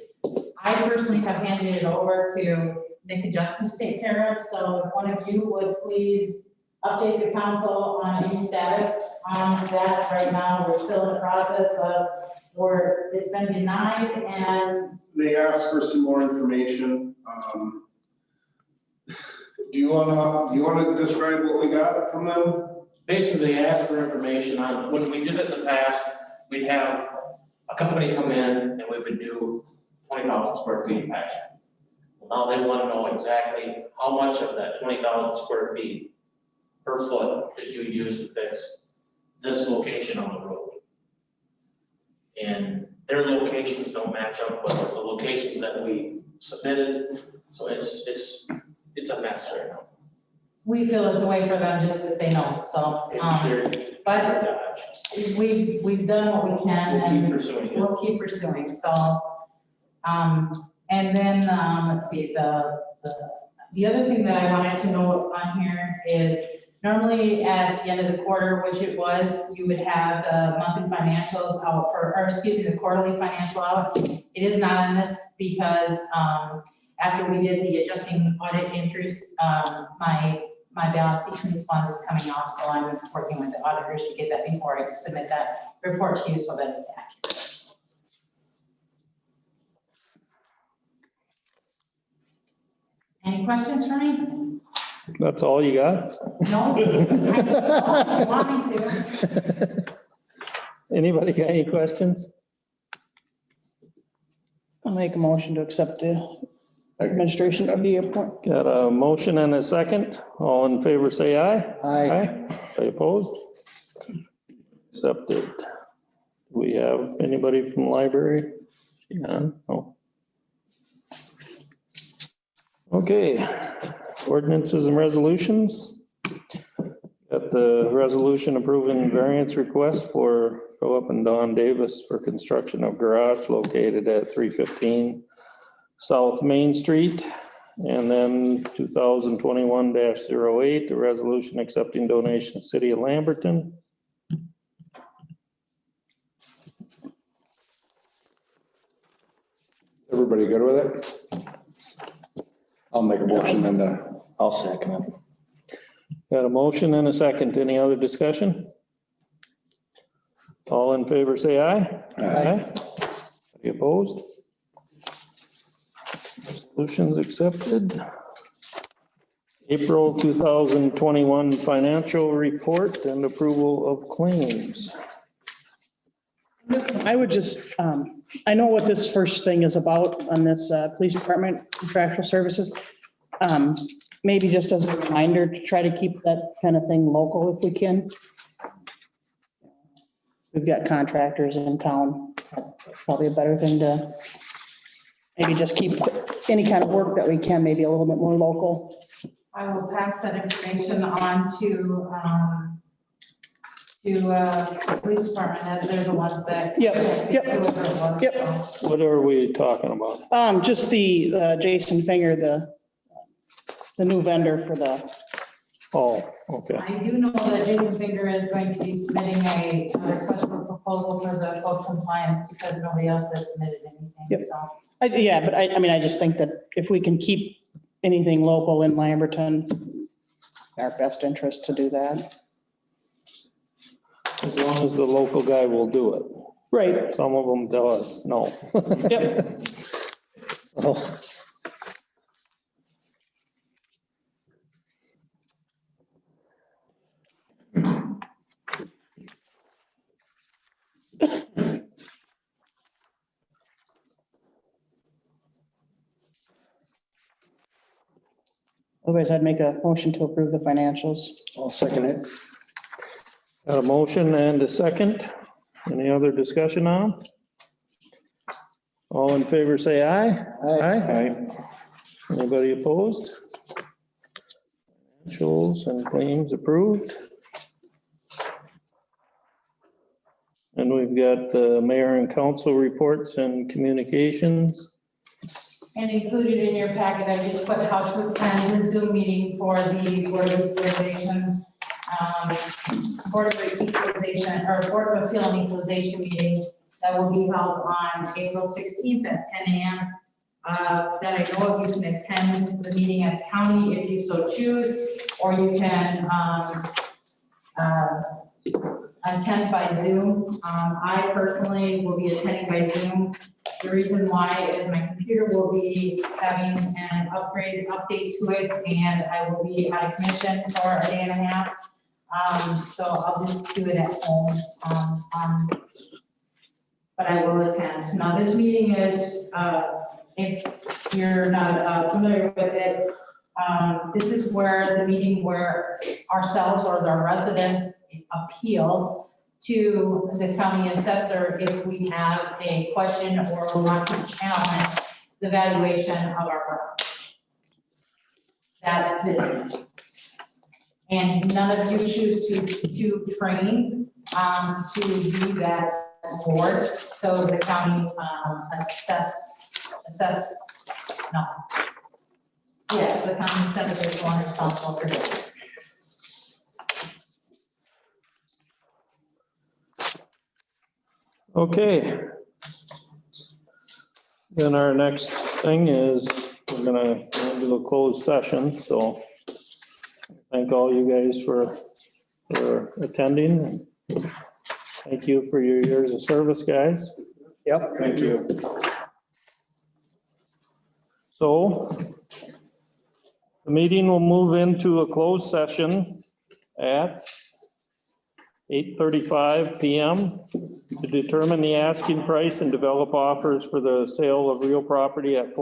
I personally have handed it over to Nick and Justin to take care of, so if one of you would please update the council on any status on that. Right now, we're still in the process of, it's been denied and. They asked for some more information. Do you wanna describe what we got from them? Basically, they asked for information on, when we did it in the past, we'd have a company come in and we would do 20,000 square feet patch. Well, now they want to know exactly how much of that 20,000 square feet per foot did you use to fix this location on the road. And their locations don't match up with the locations that we submitted, so it's a mess right now. We feel it's a way for them just to say no, so, but we've done what we can and we'll keep pursuing, so. And then, let's see, the The other thing that I wanted to note on here is normally at the end of the quarter, which it was, you would have the monthly financials out the quarterly financial out. It is not on this because, after we did the adjusting audit interest, my balance between funds is coming off, so I'm working with the auditors to get that before I submit that report to you so that it's accurate. Any questions for me? That's all you got? No? I want me to. Anybody got any questions? I'll make a motion to accept the administration of the airport. Got a motion and a second. All in favor, say aye. Aye. Any opposed? Accepted. Do we have anybody from library? Yeah, no. Okay, ordinances and resolutions. Got the resolution approving variance request for Philip and Dawn Davis for construction of garage located at 315 South Main Street. And then 2021-08, the resolution accepting donation City of Lamberton. Everybody good with it? I'll make a motion then I'll second it. Got a motion and a second. Any other discussion? All in favor, say aye. Aye. Any opposed? Resolutions accepted. April 2021 financial report and approval of claims. I would just, I know what this first thing is about on this police department contractual services. Maybe just as a reminder to try to keep that kind of thing local if we can. We've got contractors in town. Probably a better thing to maybe just keep any kind of work that we can, maybe a little bit more local. I will pass that information on to the police department as they're the ones that. Yep. What are we talking about? Just the Jason Finger, the new vendor for the. Oh, okay. I do know that Jason Finger is going to be submitting a request for proposal for the code compliance because nobody else has submitted anything, Yep. so. Yeah, but I mean, I just think that if we can keep anything local in Lamberton, our best interest to do that. As long as the local guy will do it. Right. Some of them tell us no. Yep. So, Otherwise, I'd make a motion to approve the financials. I'll second it. got a motion and a second. Any other discussion on them? All in favor, say aye. Aye. Anybody opposed? Financials and claims approved. And we've got the mayor and council reports and communications. And included in your packet, I just put how to attend the Zoom meeting for the Board of Equalization, Board of Equalization, or Board of Appeal and Equalization meeting that will be held on April 16th at 10 a.m. That I know of, you can attend the meeting at the county if you so choose, or you can attend by Zoom. I personally will be attending by Zoom. The reason why is my computer will be having an update to it, and I will be out of commission for a day and a half. So I'll just do it at home. But I will attend. Now, this meeting is, if you're not familiar with it, this is where the meeting where ourselves or the residents appeal to the county assessor if we have a question or want to challenge the valuation of our property. That's this meeting. And none of you choose to train to be that board, so the county assess, no. Yes, the county senator is the one responsible for this. Okay. Then our next thing is we're gonna go into a closed session, so thank all you guys for attending. Thank you for your years of service, guys. Yep. Thank you. So the meeting will move into a closed session at 8:35 PM to determine the asking price and develop offers for the sale of real property at